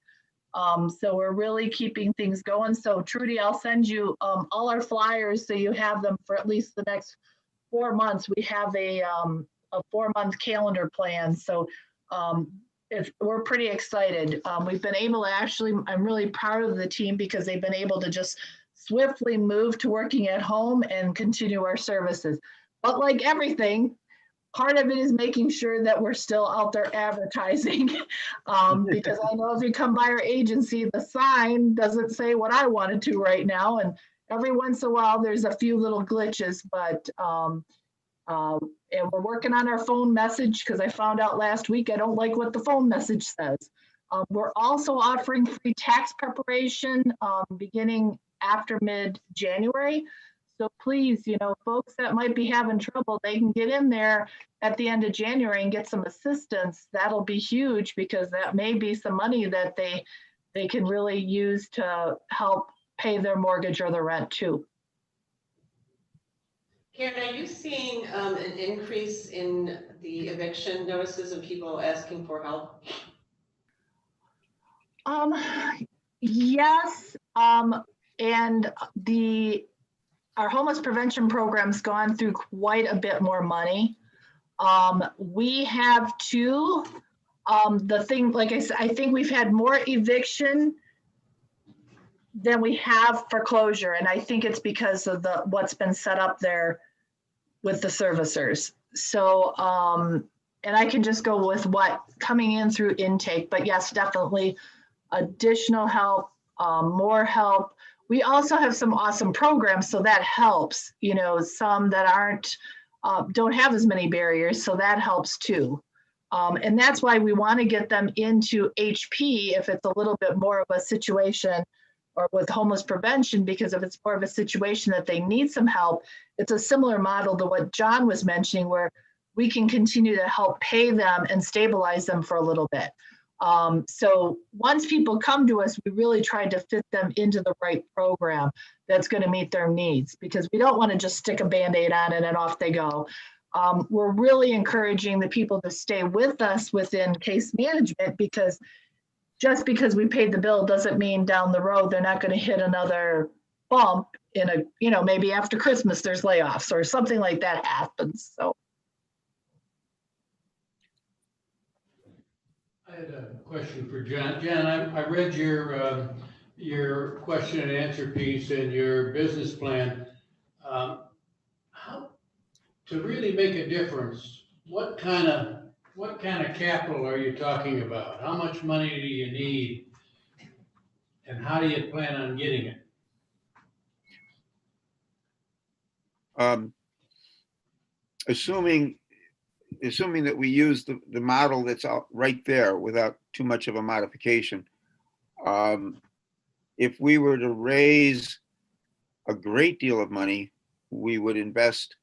So we're really keeping things going. So Trudy, I'll send you all our flyers so you have them for at least the next 4 months. We have a 4-month calendar plan. So we're pretty excited. We've been able to I'm really proud of the team because they've been able to just swiftly move to working at home and continue our services. But like everything, part of it is making sure that we're still out there advertising because I know if you come by our agency, the sign doesn't say what I wanted to right now. And every once in a while, there's a few little glitches, but and we're working on our phone message because I found out last week I don't like what the phone message says. We're also offering free tax preparation beginning after mid-January. So please, folks that might be having trouble, they can get in there at the end of January and get some assistance. That'll be huge because that may be some money that they can really use to help pay their mortgage or their rent too. Karen, are you seeing an increase in the eviction notices and people asking for help? Yes, and our homeless prevention program's gone through quite a bit more money. We have two. The thing, like I said, I think we've had more eviction than we have foreclosure, and I think it's because of what's been set up there with the servicers. So, and I can just go with what coming in through intake, but yes, definitely additional help, more help. We also have some awesome programs, so that helps, some that don't have as many barriers, so that helps too. And that's why we want to get them into HP if it's a little bit more of a situation, or with homeless prevention, because if it's more of a situation that they need some help, it's a similar model to what John was mentioning, where we can continue to help pay them and stabilize them for a little bit. So once people come to us, we really try to fit them into the right program that's going to meet their needs, because we don't want to just stick a Band-Aid on it and off they go. We're really encouraging the people to stay with us within case management, because just because we paid the bill doesn't mean down the road they're not going to hit another bump in a, maybe after Christmas there's layoffs or something like that happens. So I had a question for John. John, I read your question and answer piece and your business plan. How, to really make a difference, what kind of capital are you talking about? How much money do you need? And how do you plan on getting it? Assuming that we use the model that's out right there without too much of a modification. If we were to raise a great deal of money, we would invest,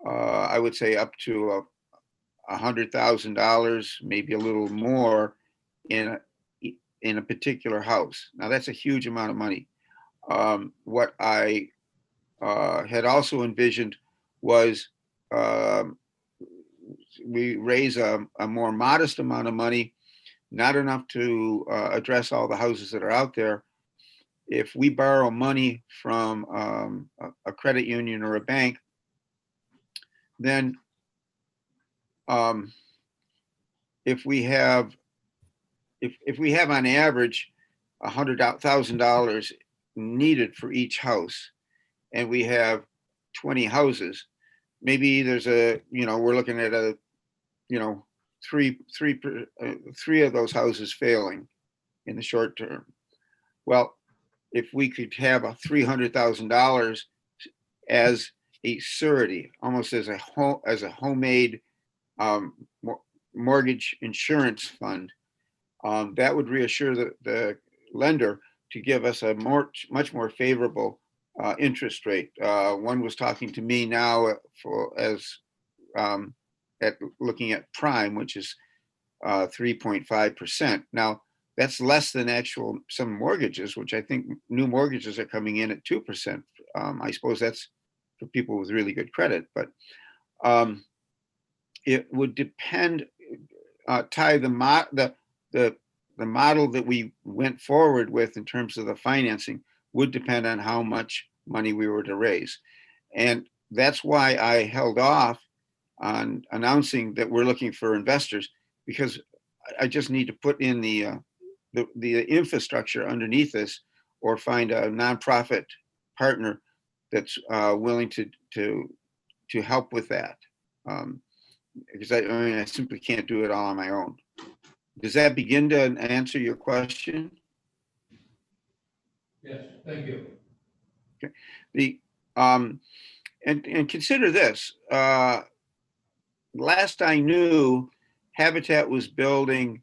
I would say up to $100,000, maybe a little more in a particular house. Now that's a huge amount of money. What I had also envisioned was we raise a more modest amount of money, not enough to address all the houses that are out there. If we borrow money from a credit union or a bank, then if we have on average $100,000 needed for each house, and we have 20 houses, maybe there's we're looking at three of those houses failing in the short term. Well, if we could have a $300,000 as a surety, almost as a homemade mortgage insurance fund, that would reassure the lender to give us a much more favorable interest rate. One was talking to me now at looking at prime, which is 3.5%. Now that's less than some mortgages, which I think new mortgages are coming in at 2%. I suppose that's for people with really good credit, but it would depend. Ty, the model that we went forward with in terms of the financing would depend on how much money we were to raise, and that's why I held off on announcing that we're looking for investors, because I just need to put in the infrastructure underneath this, or find a nonprofit partner that's willing to help with that. Because I simply can't do it all on my own. Does that begin to answer your question? Yes, thank you. Okay. And consider this. Last I knew, Habitat was building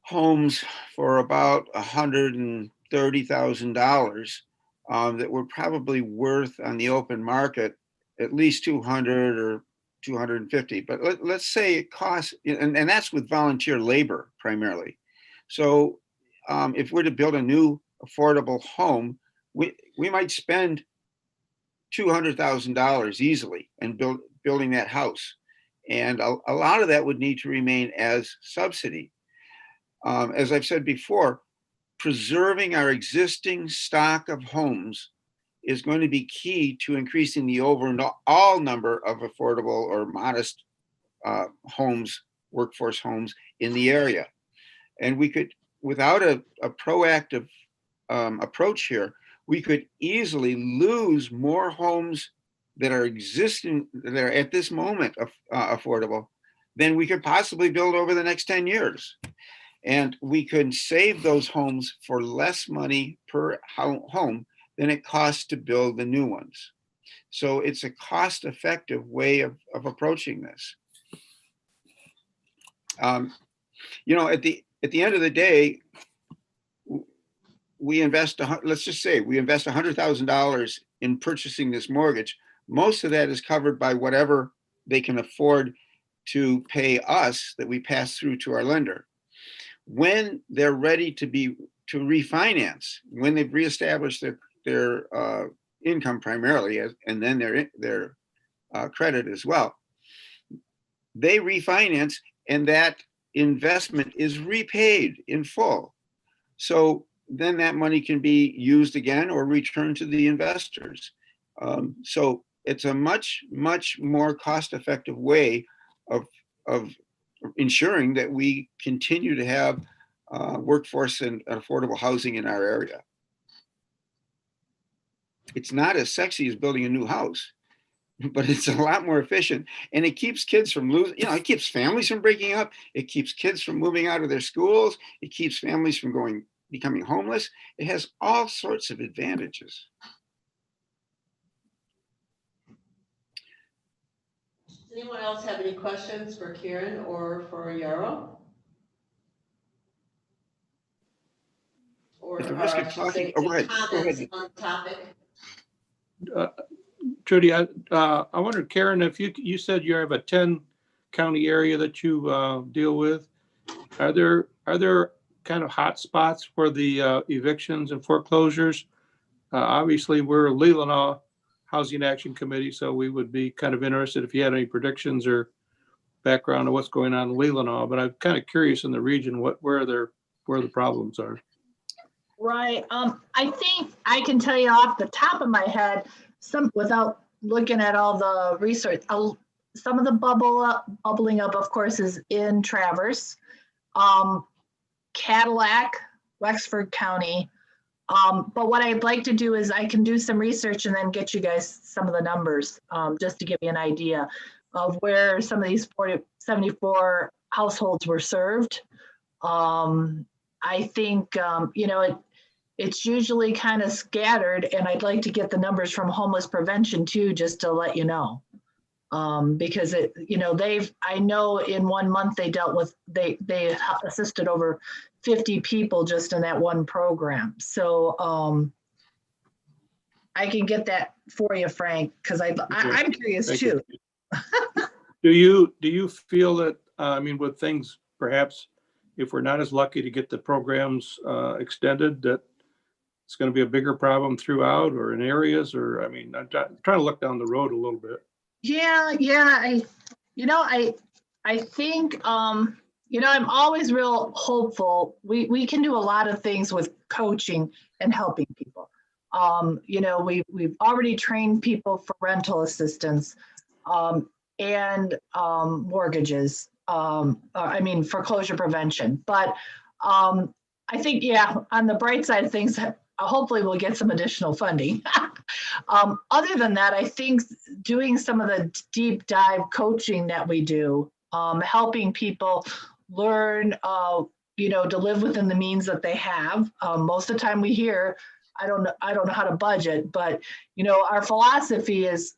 homes for about $130,000 that were probably worth on the open market at least 200 or 250. But let's say it costs, and that's with volunteer labor primarily. So if we're to build a new affordable home, we might spend $200,000 easily in building that house. And a lot of that would need to remain as subsidy. As I've said before, preserving our existing stock of homes is going to be key to increasing the overall number of affordable or modest homes, workforce homes in the area. And we could, without a proactive approach here, we could easily lose more homes that are existing, that are at this moment affordable, than we could possibly build over the next 10 years. And we could save those homes for less money per home than it costs to build the new ones. So it's a cost-effective way of approaching this. At the end of the day, we invest, let's just say we invest $100,000 in purchasing this mortgage. Most of that is covered by whatever they can afford to pay us that we pass through to our lender. when they're ready to refinance, when they've reestablished their income primarily, and then their credit as well, they refinance, and that investment is repaid in full. So then that money can be used again or returned to the investors. So it's a much, much more cost-effective way of ensuring that we continue to have workforce and affordable housing in our area. It's not as sexy as building a new house, but it's a lot more efficient, and it keeps kids from losing, it keeps families from breaking up. It keeps kids from moving out of their schools. It keeps families from becoming homeless. It has all sorts of advantages. Does anyone else have any questions for Karen or for Yarrow? Or At the risk of I should talking, say, go ahead. comments on the topic? Trudy, I wondered, Karen, if you said you have a 10-county area that you deal with. Are there kind of hot spots for the evictions and foreclosures? Obviously, we're a Leelanau Housing Action Committee, so we would be kind of interested if you had any predictions or background of what's going on in Leelanau. But I'm kind of curious in the region where the problems are. Right. I think I can tell you off the top of my head, without looking at all the research, some of the bubbling up, of course, is in Traverse, Cadillac, Wexford County. But what I'd like to do is I can do some research and then get you guys some of the numbers, just to give you an idea of where some of these 74 households were served. I think, it's usually kind of scattered, and I'd like to get the numbers from homeless prevention too, just to let you know. Because I know in 1 month they assisted over 50 people just in that one program. So I can get that for you, Frank, because I'm curious Thank too. You. Do you feel that, with things, perhaps if we're not as lucky to get the programs extended, that it's going to be a bigger problem throughout or in areas, or, I'm trying to look down the road a little bit. Yeah. I think, I'm always real hopeful. We can do a lot of things with coaching and helping people. We've already trained people for rental assistance, and mortgages, foreclosure prevention. But I think, on the bright side of things, hopefully we'll get some additional funding. Other than that, I think doing some of the deep dive coaching that we do, helping people learn, to live within the means that they have. Most of the time we hear, I don't know how to budget, but, our philosophy is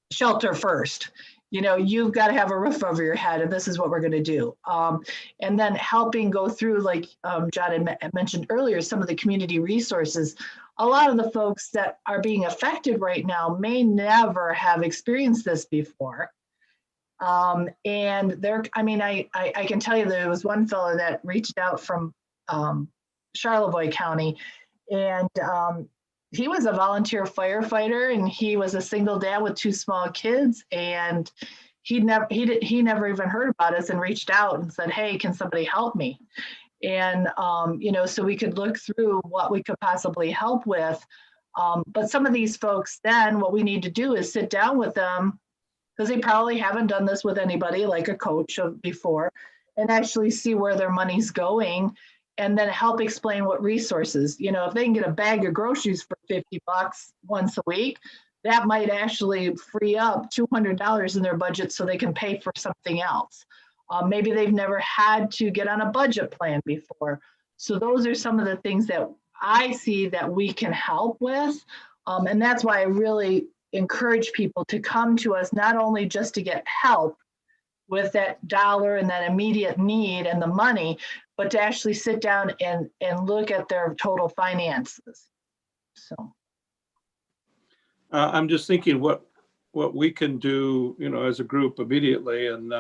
shelter first. You've got to have a roof over your head, and this is what we're going to do. And then helping go through, like John had mentioned earlier, some of the community resources. A lot of the folks that are being affected right now may never have experienced this before. And I can tell you there was one fellow that reached out from Charlevoix County, and he was a volunteer firefighter, and he was a single dad with 2 small kids, and he never even heard about us and reached out and said, "Hey, can somebody help me?" And so we could look through what we could possibly help with. But some of these folks, then what we need to do is sit down with them, because they probably haven't done this with anybody like a coach before, and actually see where their money's going, and then help explain what resources, if they can get a bag of groceries for $50 once a week, that might actually free up $200 in their budget so they can pay for something else. Maybe they've never had to get on a budget plan before. So those are some of the things that I see that we can help with. And that's why I really encourage people to come to us, not only just to get help with that dollar and that immediate need and the money, but to actually sit down and look at their total finances. So I'm just thinking what we can do, as a group immediately. And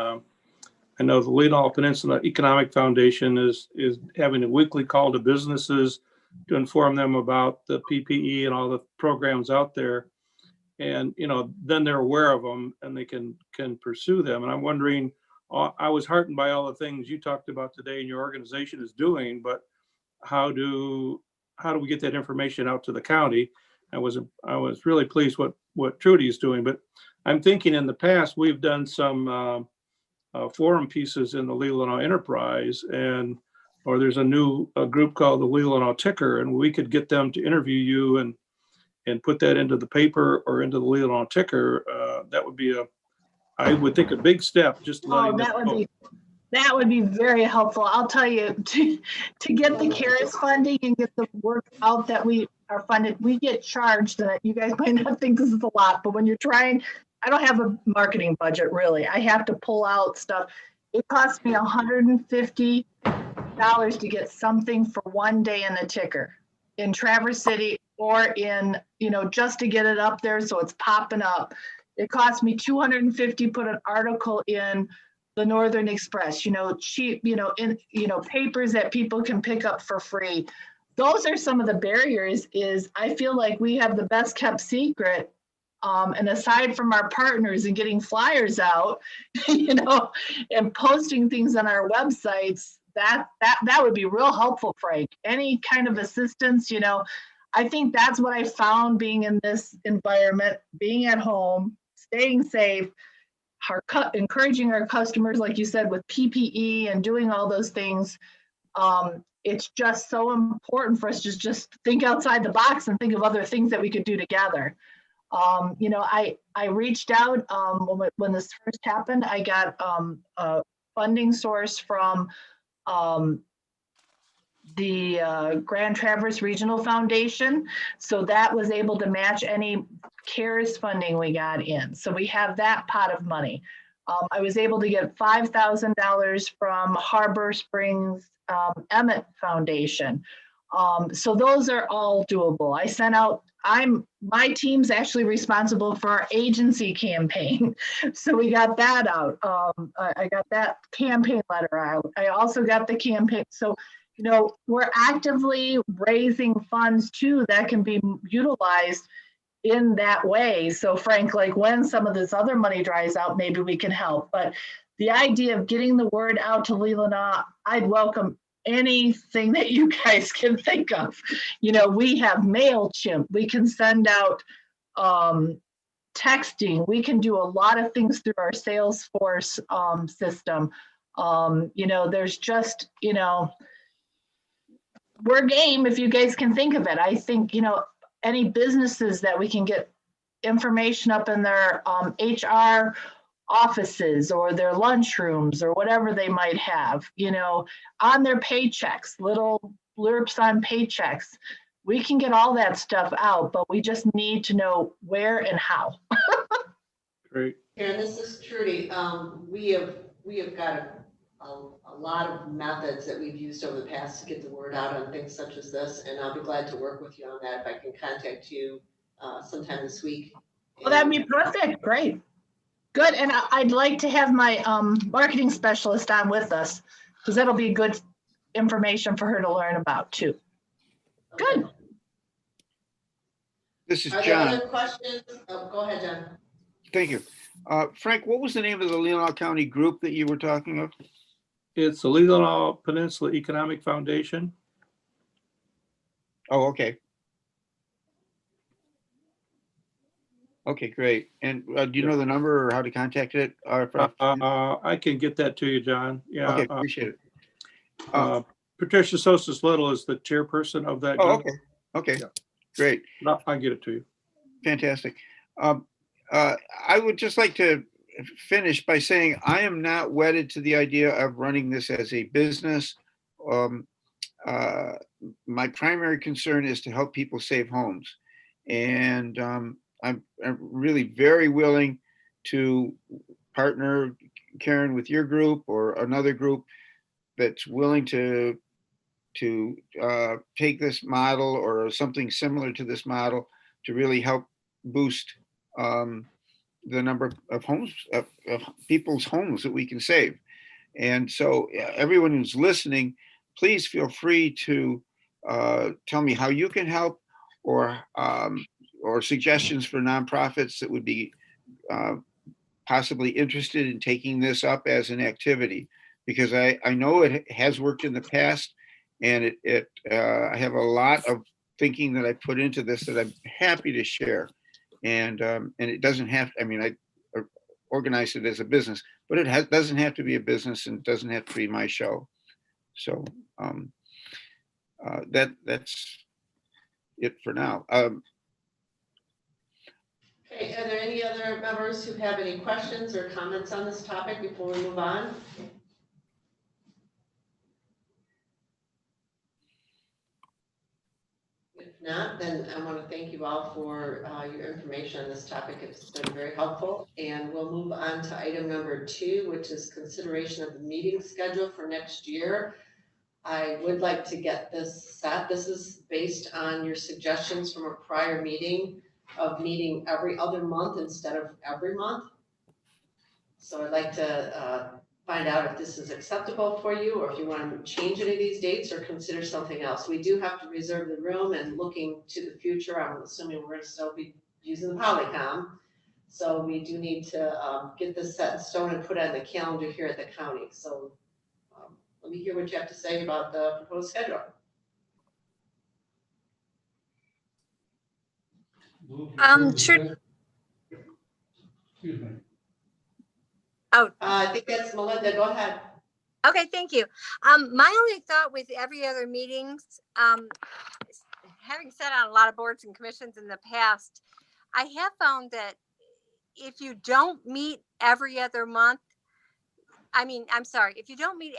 I know the Leelanau Peninsula Economic Foundation is having a weekly call to businesses to inform them about the PPE and all the programs out there. And, then they're aware of them and they can pursue them. And I'm wondering, I was heartened by all the things you talked about today and your organization is doing, but how do we get that information out to the county? I was really pleased what Trudy is doing, but I'm thinking in the past, we've done some forum pieces in the Leelanau Enterprise, or there's a group called the Leelanau Ticker, and we could get them to interview you and put that into the paper or into the Leelanau Ticker. That would be I would think a big step, just letting them know. That would be very helpful. I'll tell you, to get the CARES funding and get the work out that we are funded, we get charged. And you guys might not think this is a lot, but when you're trying, I don't have a marketing budget really. I have to pull out stuff. It costs me $150 to get something for one day in the Ticker in Traverse City, or in, just to get it up there so it's popping up. It cost me $250 put an article in the Northern Express, cheap, papers that people can pick up for free. Those are some of the barriers. Is I feel like we have the best kept secret. And aside from our partners and getting flyers out, and posting things on our websites, that would be real helpful, Frank. Any kind of assistance, I think that's what I found being in this environment, being at home, staying safe, encouraging our customers, like you said, with PPE and doing all those things. It's just so important for us to just think outside the box and think of other things that we could do together. I reached out when this first happened. I got a funding source from the Grand Traverse Regional Foundation. So that was able to match any CARES funding we got in. So we have that pot of money. I was able to get $5,000 from Harbor Springs Emmett Foundation. So those are all doable. I sent out, my team's actually responsible for our agency campaign. So we got that out. I got that campaign letter out. I also got the campaign. So, we're actively raising funds too that can be utilized in that way. So Frank, like when some of this other money dries out, maybe we can help. But the idea of getting the word out to Leelanau, I'd welcome anything that you guys can think of. We have MailChimp, we can send out texting, we can do a lot of things through our Salesforce system. There's just, we're game if you guys can think of it. I think, any businesses that we can get information up in their HR offices or their lunchrooms or whatever they might have, on their paychecks, little blurbs on paychecks. We can get all that stuff out, but we just need to know where and how. Great. Karen, this is Trudy. We have got a lot of methods that we've used over the past to get the word out on things such as this, and I'll be glad to work with you on that if I can contact you sometime this week. Well, that'd be perfect. Great. Good. And I'd like to have my marketing specialist on with us, because that'll be good information for her to learn about too. Good. This is Are there John. other questions? Oh, go ahead, John. Thank you. Frank, what was the name of the Leelanau County group that you were talking of? It's the Leelanau Peninsula Economic Foundation. Oh, okay. Okay, great. And do you know the number or how to contact it? I can get that to you, John. Yeah. Okay, appreciate it. Patricia Sosas Little is the chairperson of that Oh, group. okay. Okay, Yeah. great. No, I'll get it to you. Fantastic. I would just like to finish by saying I am not wedded to the idea of running this as a business. My primary concern is to help people save homes. And I'm really very willing to partner, Karen, with your group or another group that's willing to take this model or something similar to this model to really help boost the number of homes, of people's homes that we can save. And so everyone who's listening, please feel free to tell me how you can help, or suggestions for nonprofits that would be possibly interested in taking this up as an activity, because I know it has worked in the past, and I have a lot of thinking that I put into this that I'm happy to share. And it doesn't have, I mean, I organize it as a business, but it doesn't have to be a business, and it doesn't have to be my show. So that's it for now. Okay, are there any other members who have any questions or comments on this topic before we move on? If not, then I want to thank you all for your information on this topic. It's been very helpful. And we'll move on to item number 2, which is consideration of the meeting schedule for next year. I would like to get this set. This is based on your suggestions from a prior meeting of meeting every other month instead of every month. So I'd like to find out if this is acceptable for you, or if you want to change any of these dates or consider something else. We do have to reserve the room, and looking to the future, I'm assuming we're going to still be using the Polycom. So we do need to get this set in stone and put on the calendar here at the county. So let me hear what you have to say about the proposed schedule. Sure. Excuse me. I think that's Melinda. Go ahead. Okay, thank you. My only thought with every other meetings, having sat on a lot of boards and commissions in the past, I have found that if you don't meet every other month, if you don't meet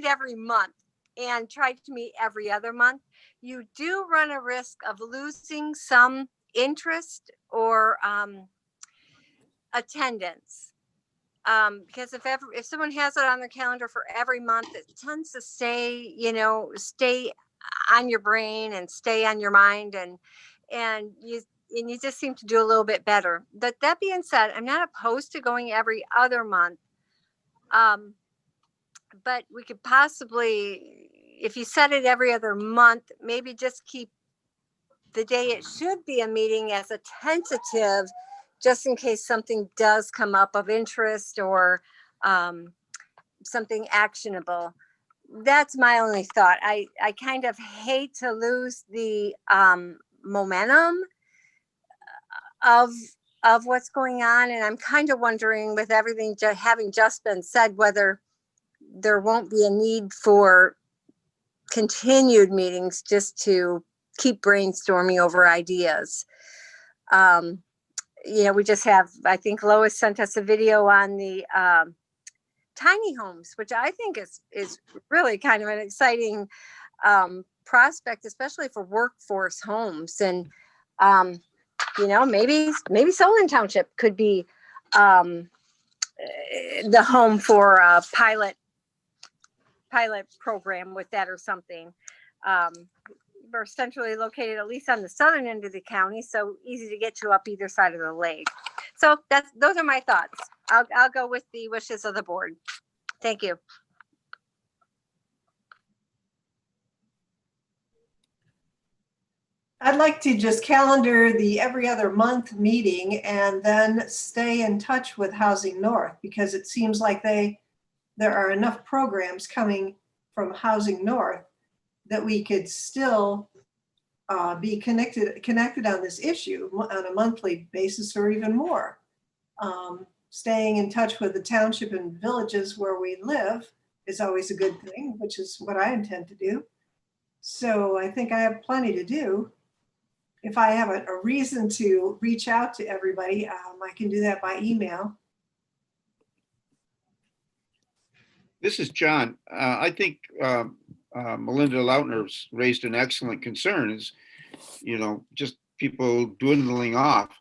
every month and try to meet every other month, you do run a risk of losing some interest or attendance. Because if someone has it on their calendar for every month, it tends to stay on your brain and stay on your mind, and you just seem to do a little bit better. But that being said, I'm not opposed to going every other month. But we could possibly, if you set it every other month, maybe just keep the day it should be a meeting as a tentative, just in case something does come up of interest or something actionable. That's my only thought. I kind of hate to lose the momentum of what's going on. And I'm kind of wondering, with everything having just been said, whether there won't be a need for continued meetings just to keep brainstorming over ideas. We just have, I think Lois sent us a video on the tiny homes, which I think is really kind of an exciting prospect, especially for workforce homes. And, maybe Solon Township could be the home for a pilot program with that or something. We're centrally located, at least on the southern end of the county, so easy to get to up either side of the lake. So those are my thoughts. I'll go with the wishes of the board. Thank you. I'd like to just calendar the every other month meeting and then stay in touch with Housing North, because it seems like there are enough programs coming from Housing North that we could still be connected on this issue on a monthly basis or even more. Staying in touch with the township and villages where we live is always a good thing, which is what I intend to do. So I think I have plenty to do. If I have a reason to reach out to everybody, I can do that by email. This is John. I think Melinda Lautner's raised an excellent concern, is, just people dwindling off.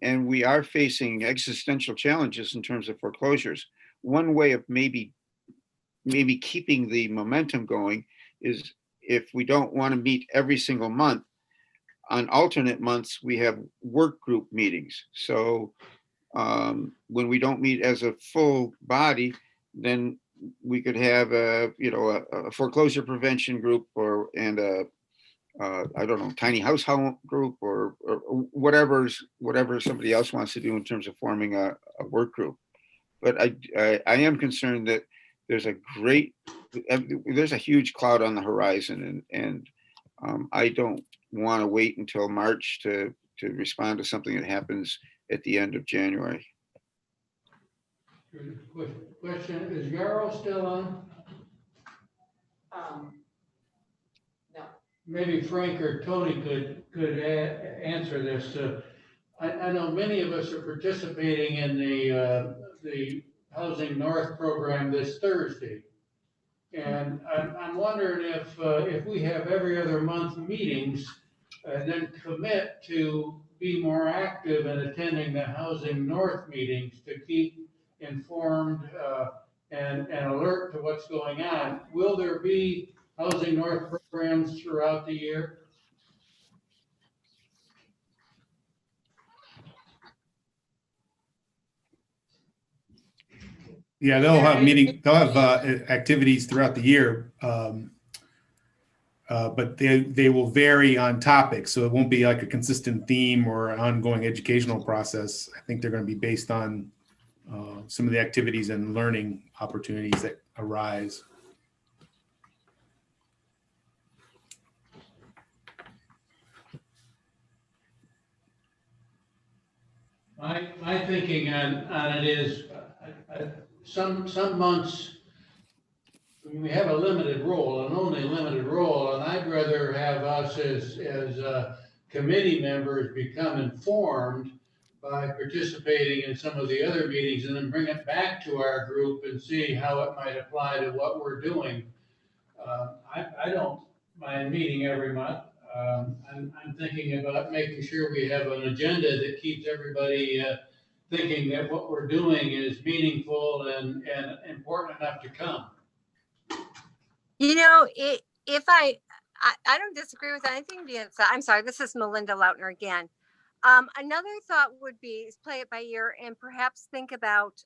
And we are facing existential challenges in terms of foreclosures. One way of maybe keeping the momentum going is, if we don't want to meet every single month, on alternate months, we have work group meetings. So when we don't meet as a full body, then we could have a foreclosure prevention group and I don't know, tiny house group or whatever somebody else wants to do in terms of forming a work group. But I am concerned that there's a huge cloud on the horizon, and I don't want to wait until March to respond to something that happens at the end of January. Question, is Yarrow still on? No. Maybe Frank or Tony could answer this. I know many of us are participating in the Housing North program this Thursday. And I'm wondering if we have every other month meetings, then commit to be more active in attending the Housing North meetings to keep informed and alert to what's going on. Will there be Housing North programs throughout the year? Yeah, they'll have activities throughout the year, but they will vary on topics. So it won't be like a consistent theme or an ongoing educational process. I think they're going to be based on some of the activities and learning opportunities that arise. My thinking on it is some months we have a limited role, an only limited role, and I'd rather have us as committee members become informed by participating in some of the other meetings and then bring it back to our group and see how it might apply to what we're doing. I don't mind meeting every month. I'm thinking about making sure we have an agenda that keeps everybody thinking that what we're doing is meaningful and important enough to come. You know, if I don't disagree with anything being said. I'm sorry, this is Melinda Lautner again. Another thought would be play it by ear and perhaps think about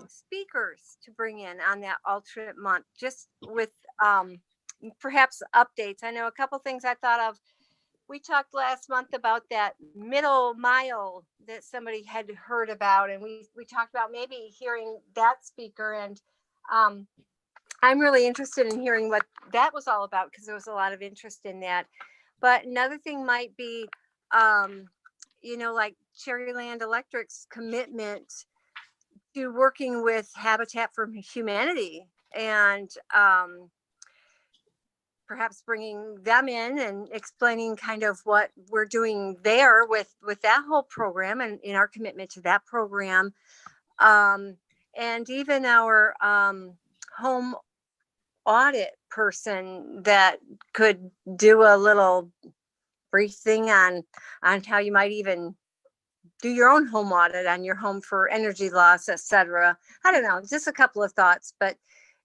speakers to bring in on that alternate month, just with perhaps updates. I know a couple things I thought of. We talked last month about that middle mile that somebody had heard about, and we talked about maybe hearing that speaker, and I'm really interested in hearing what that was all about because there was a lot of interest in that. But another thing might be, like Cherryland Electric's commitment to working with Habitat for Humanity and perhaps bringing them in and explaining kind of what we're doing there with that whole program and in our commitment to that program. And even our home audit person that could do a little brief thing on how you might even do your own home audit on your home for energy loss, etc. I don't know, just a couple of thoughts, but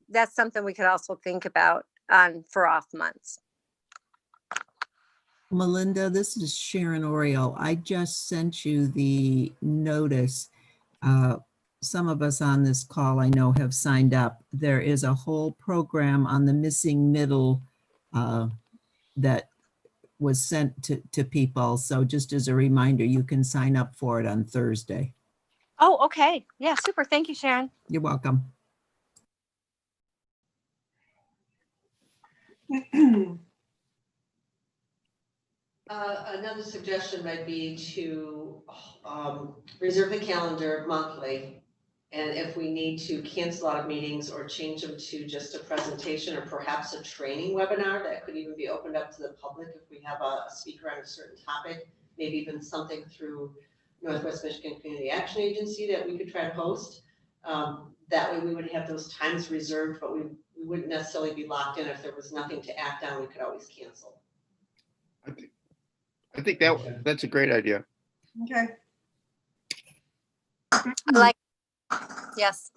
that's something we could also think about for off months. Melinda, this is Sharon Oriole. I just sent you the notice. Some of us on this call I know have signed up. There is a whole program on the missing middle that was sent to people. So just as a reminder, you can sign up for it on Thursday. Oh, okay. Yeah, super. Thank you, Sharon. You're welcome. Another suggestion might be to reserve the calendar monthly. And if we need to cancel out meetings or change them to just a presentation or perhaps a training webinar that could even be opened up to the public if we have a speaker on a certain topic, maybe even something through Northwest Michigan Community Action Agency that we could try to host. That way we would have those times reserved, but we wouldn't necessarily be locked in. If there was nothing to act on, we could always cancel. I think that's a great idea. Okay. Yes.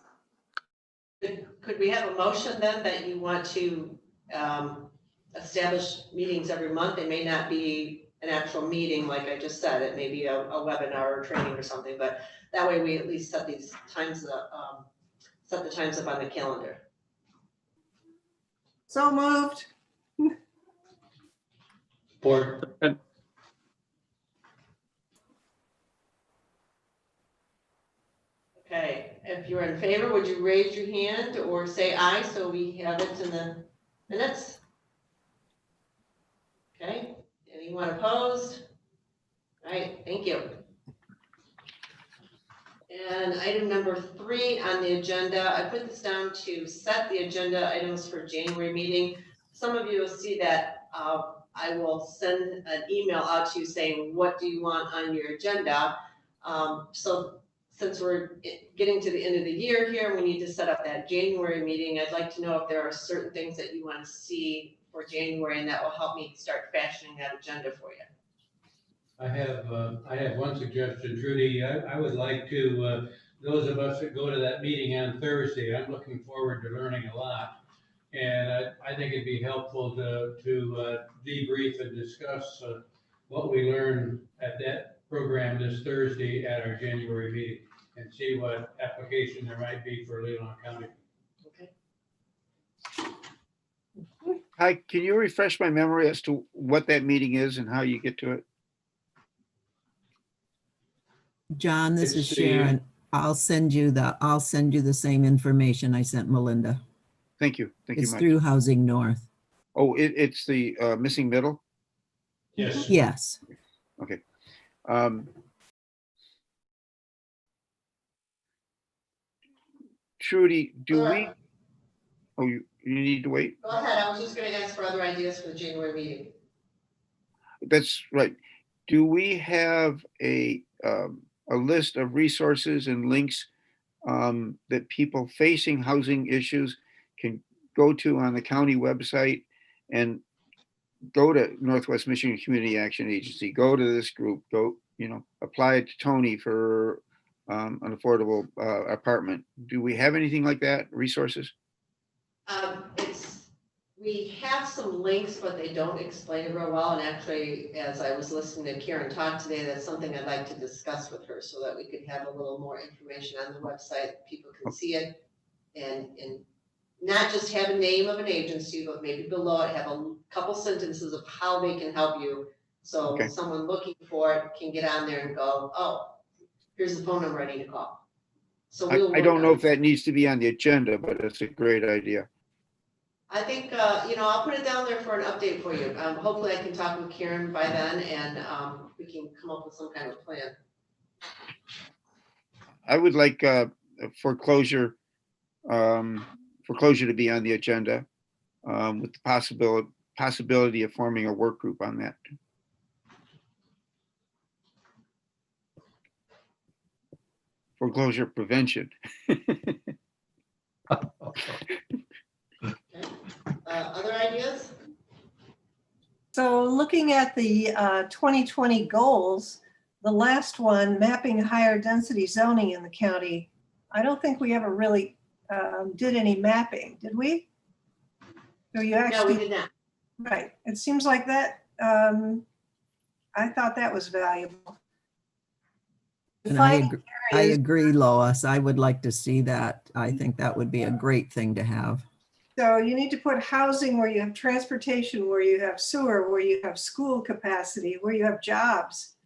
Could we have a motion then that you want to establish meetings every month? They may not be an actual meeting, like I just said, it may be a webinar or training or something, but that way we at least set these times, set the times up on the calendar. So moved. Support. Okay, if you're in favor, would you raise your hand or say aye so we have it in the minutes? Okay, anyone opposed? All right, thank you. And item number 3 on the agenda, I put this down to set the agenda items for January meeting. Some of you will see that I will send an email out to you saying, what do you want on your agenda? So since we're getting to the end of the year here, we need to set up that January meeting. I'd like to know if there are certain things that you want to see for January, and that will help me start fashioning that agenda for you. I have one suggestion, Trudy. I would like to, those of us that go to that meeting on Thursday, I'm looking forward to learning a lot. And I think it'd be helpful to debrief and discuss what we learned at that program this Thursday at our January meeting and see what application there might be for Leelanau County. Okay. Hi, can you refresh my memory as to what that meeting is and how you get to it? John, this is It's the- Sharon. I'll send you the same information I sent Melinda. Thank you. Thank you It's much. through Housing North. Oh, it's the missing middle? Yes. Yes. Okay. Trudy, do we, oh, you need to wait? Go ahead, I was just gonna ask for other ideas for the January meeting. That's right. Do we have a list of resources and links that people facing housing issues can go to on the county website and go to Northwest Michigan Community Action Agency, go to this group, go, apply it to Tony for an affordable apartment. Do we have anything like that, resources? We have some links, but they don't explain it real well. And actually, as I was listening to Karen talk today, that's something I'd like to discuss with her so that we could have a little more information on the website. People can see it and not just have a name of an agency, but maybe below it have a couple sentences of how they can help you. So Okay. someone looking for it can get on there and go, oh, here's the phone number I need to call. So I don't know if that needs to be on the agenda, but it's a great idea. I think, I'll put it down there for an update for you. Hopefully I can talk with Karen by then and we can come up with some kind of plan. I would like foreclosure to be on the agenda with the possibility of forming a work group on that. Foreclosure prevention. Other ideas? So looking at the 2020 goals, the last one, mapping higher density zoning in the county, I don't think we ever really did any mapping, did we? So you No, we actually, did not. right, it seems like that, I thought that was valuable. And I Defining agree, I areas. agree, Lois. I would like to see that. I think that would be a great thing to have. So you need to put housing where you have transportation, where you have sewer, where you have school capacity, where you have jobs.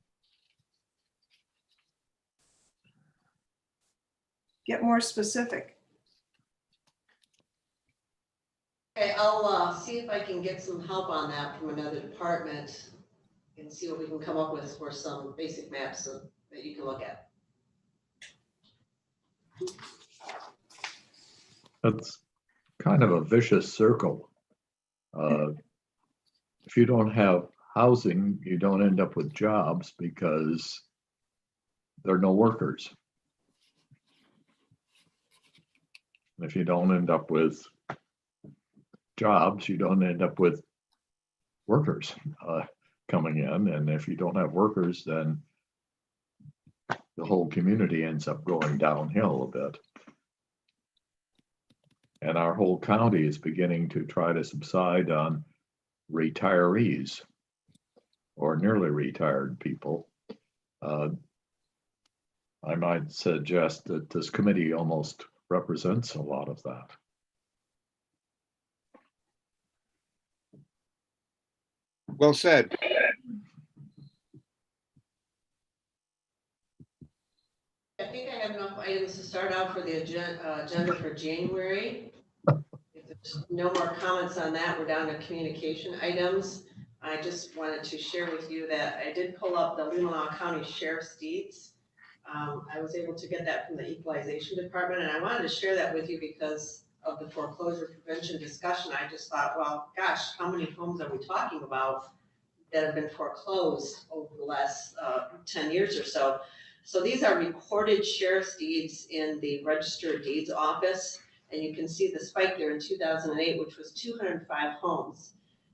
Get more specific. Okay, I'll see if I can get some help on that from another department and see what we can come up with for some basic maps that you can look at. That's kind of a vicious circle. If you don't have housing, you don't end up with jobs because there are no workers. And if you don't end up with jobs, you don't end up with workers coming in. And if you don't have workers, then the whole community ends up going downhill a bit. And our whole county is beginning to try to subside on retirees. or nearly retired people, I might suggest that this committee almost represents a lot of that. Well said. I think I have enough items to start out for the agenda for January. If there's no more comments on that, we're down to communication items. I just wanted to share with you that I did pull up the Leelanau County Sheriff's deeds. I was able to get that from the Equalization Department, and I wanted to share that with you because of the foreclosure prevention discussion. I just thought, well, gosh, how many homes are we talking about that have been foreclosed over the last 10 years or so? So these are recorded sheriff's deeds in the Register of Deeds office, and you can see the spike there in 2008, which was 205 homes.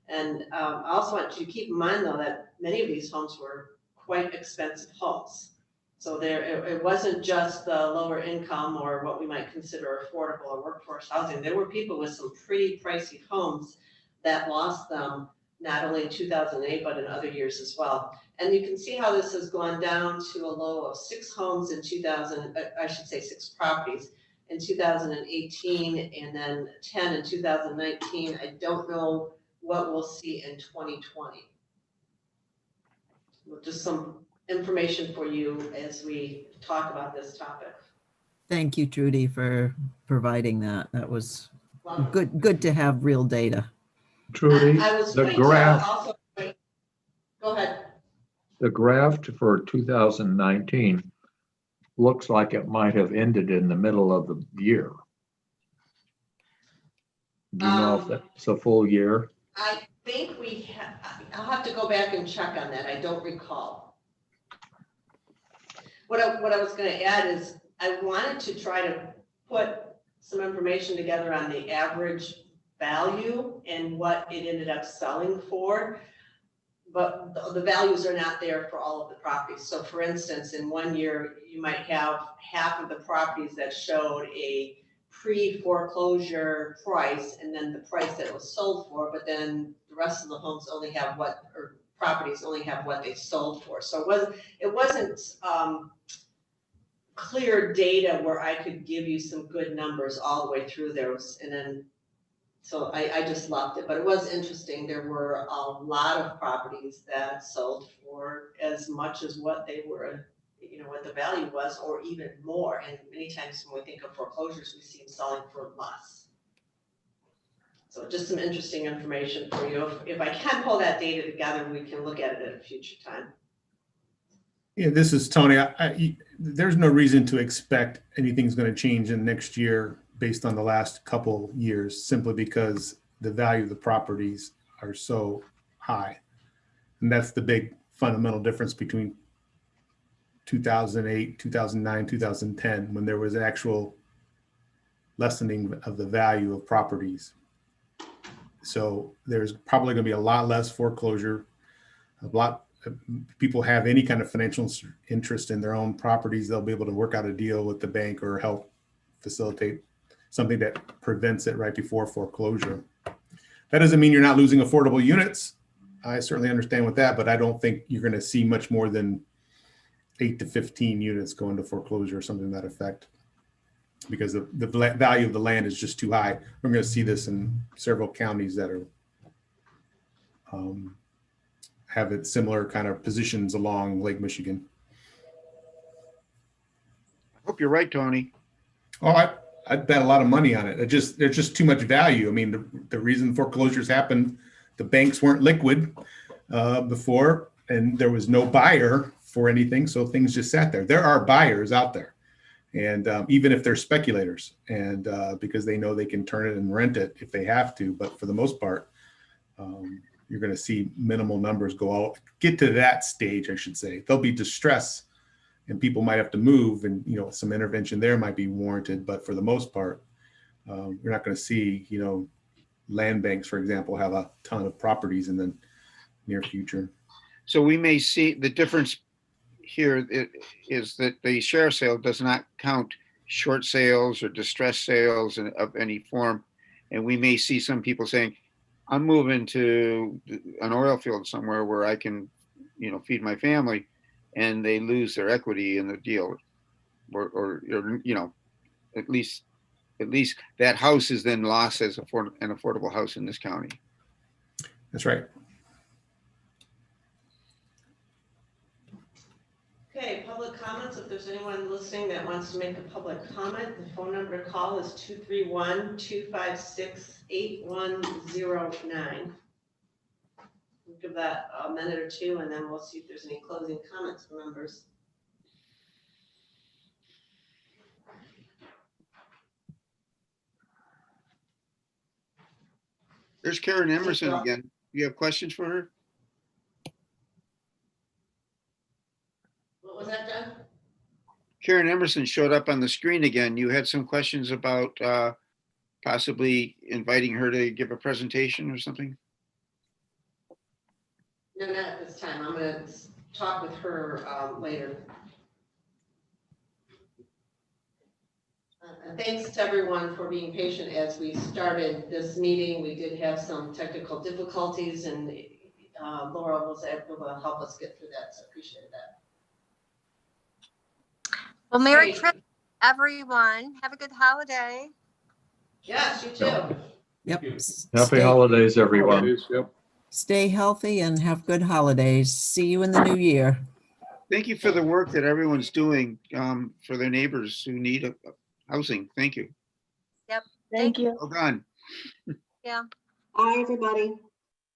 And I also want you to keep in mind, though, that many of these homes were quite expensive homes. So it wasn't just the lower income or what we might consider affordable or workforce housing. There were people with some pretty pricey homes that lost them not only in 2008, but in other years as well. And you can see how this has gone down to a low of 6 homes in 6 properties in 2018, and then 10 in 2019. I don't know what we'll see in 2020. Just some information for you as we talk about this topic. Thank you, Trudy, for providing that. That was Well, good to have real data. Trudy, I was the going to graph, also, go ahead. the graph for 2019 looks like it might have ended in the middle of the year. Do you know if that's a full year? I think I'll have to go back and check on that. I don't recall. What I was going to add is I wanted to try to put some information together on the average value and what it ended up selling for, but the values are not there for all of the properties. So for instance, in one year, you might have half of the properties that showed a pre-foreclosure price and then the price that it was sold for, but then the rest of the homes only have properties only have what they sold for. So it wasn't clear data where I could give you some good numbers all the way through those. And then, so I just left it, but it was interesting. There were a lot of properties that sold for as much as what they were, what the value was, or even more. And many times when we think of foreclosures, we see them selling for less. So just some interesting information for you. If I can pull that data together, we can look at it at a future time. Yeah, this is Tony. There's no reason to expect anything's going to change in next year based on the last couple years, simply because the value of the properties are so high. And that's the big fundamental difference between 2008, 2009, 2010, when there was an actual lessening of the value of properties. So there's probably going to be a lot less foreclosure. People have any kind of financial interest in their own properties, they'll be able to work out a deal with the bank or help facilitate something that prevents it right before foreclosure. That doesn't mean you're not losing affordable units. I certainly understand with that, but I don't think you're going to see much more than 8 to 15 units go into foreclosure or something to that effect, because the value of the land is just too high. We're going to see this in several counties that are have it similar kind of positions along Lake Michigan. I hope you're right, Tony. Oh, I'd bet a lot of money on it. There's just too much value. I mean, the reason foreclosures happened, the banks weren't liquid before, and there was no buyer for anything, so things just sat there. There are buyers out there, and even if they're speculators, and because they know they can turn it and rent it if they have to, but for the most part, you're going to see minimal numbers go out. Get to that stage, I should say. There'll be distress, and people might have to move, and some intervention there might be warranted. But for the most part, you're not going to see land banks, for example, have a ton of properties in the near future. So we may see the difference here is that the sheriff's sale does not count short sales or distress sales of any form, and we may see some people saying, I'm moving to an oil field somewhere where I can feed my family, and they lose their equity in the deal, or at least that house is then lost as an affordable house in this county. That's right. Okay, public comments. If there's anyone listening that wants to make a public comment, the phone number to call is 231-256-8109. We'll give that a minute or two, and then we'll see if there's any closing comments from members. There's Karen Emerson again. You have questions for her? What was that, John? Karen Emerson showed up on the screen again. You had some questions about possibly inviting her to give a presentation or something? No, not at this time. I'm going to talk with her later. Thanks to everyone for being patient as we started this meeting. We did have some technical difficulties, and Laura was able to help us get through that, so appreciate that. Well, Merry Okay. Christmas, everyone. Have a good holiday. Yes, you too. Yep. Happy holidays, everyone. Yep. Stay healthy and have good holidays. See you in the new year. Thank you for the work that everyone's doing for their neighbors who need housing. Thank you. Thank you. Well done. Yeah. Bye, everybody.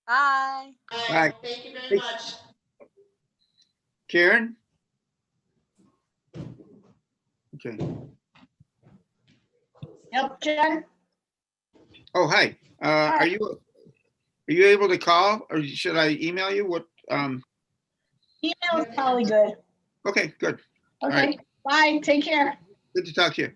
Bye. Bye. Thank you very much. Karen? Okay. Yep, Jen. Oh, hi. Are you able to call, or should I email you? What? Email is probably good. Okay, good. Okay, right. bye. Take care. Good to talk to you.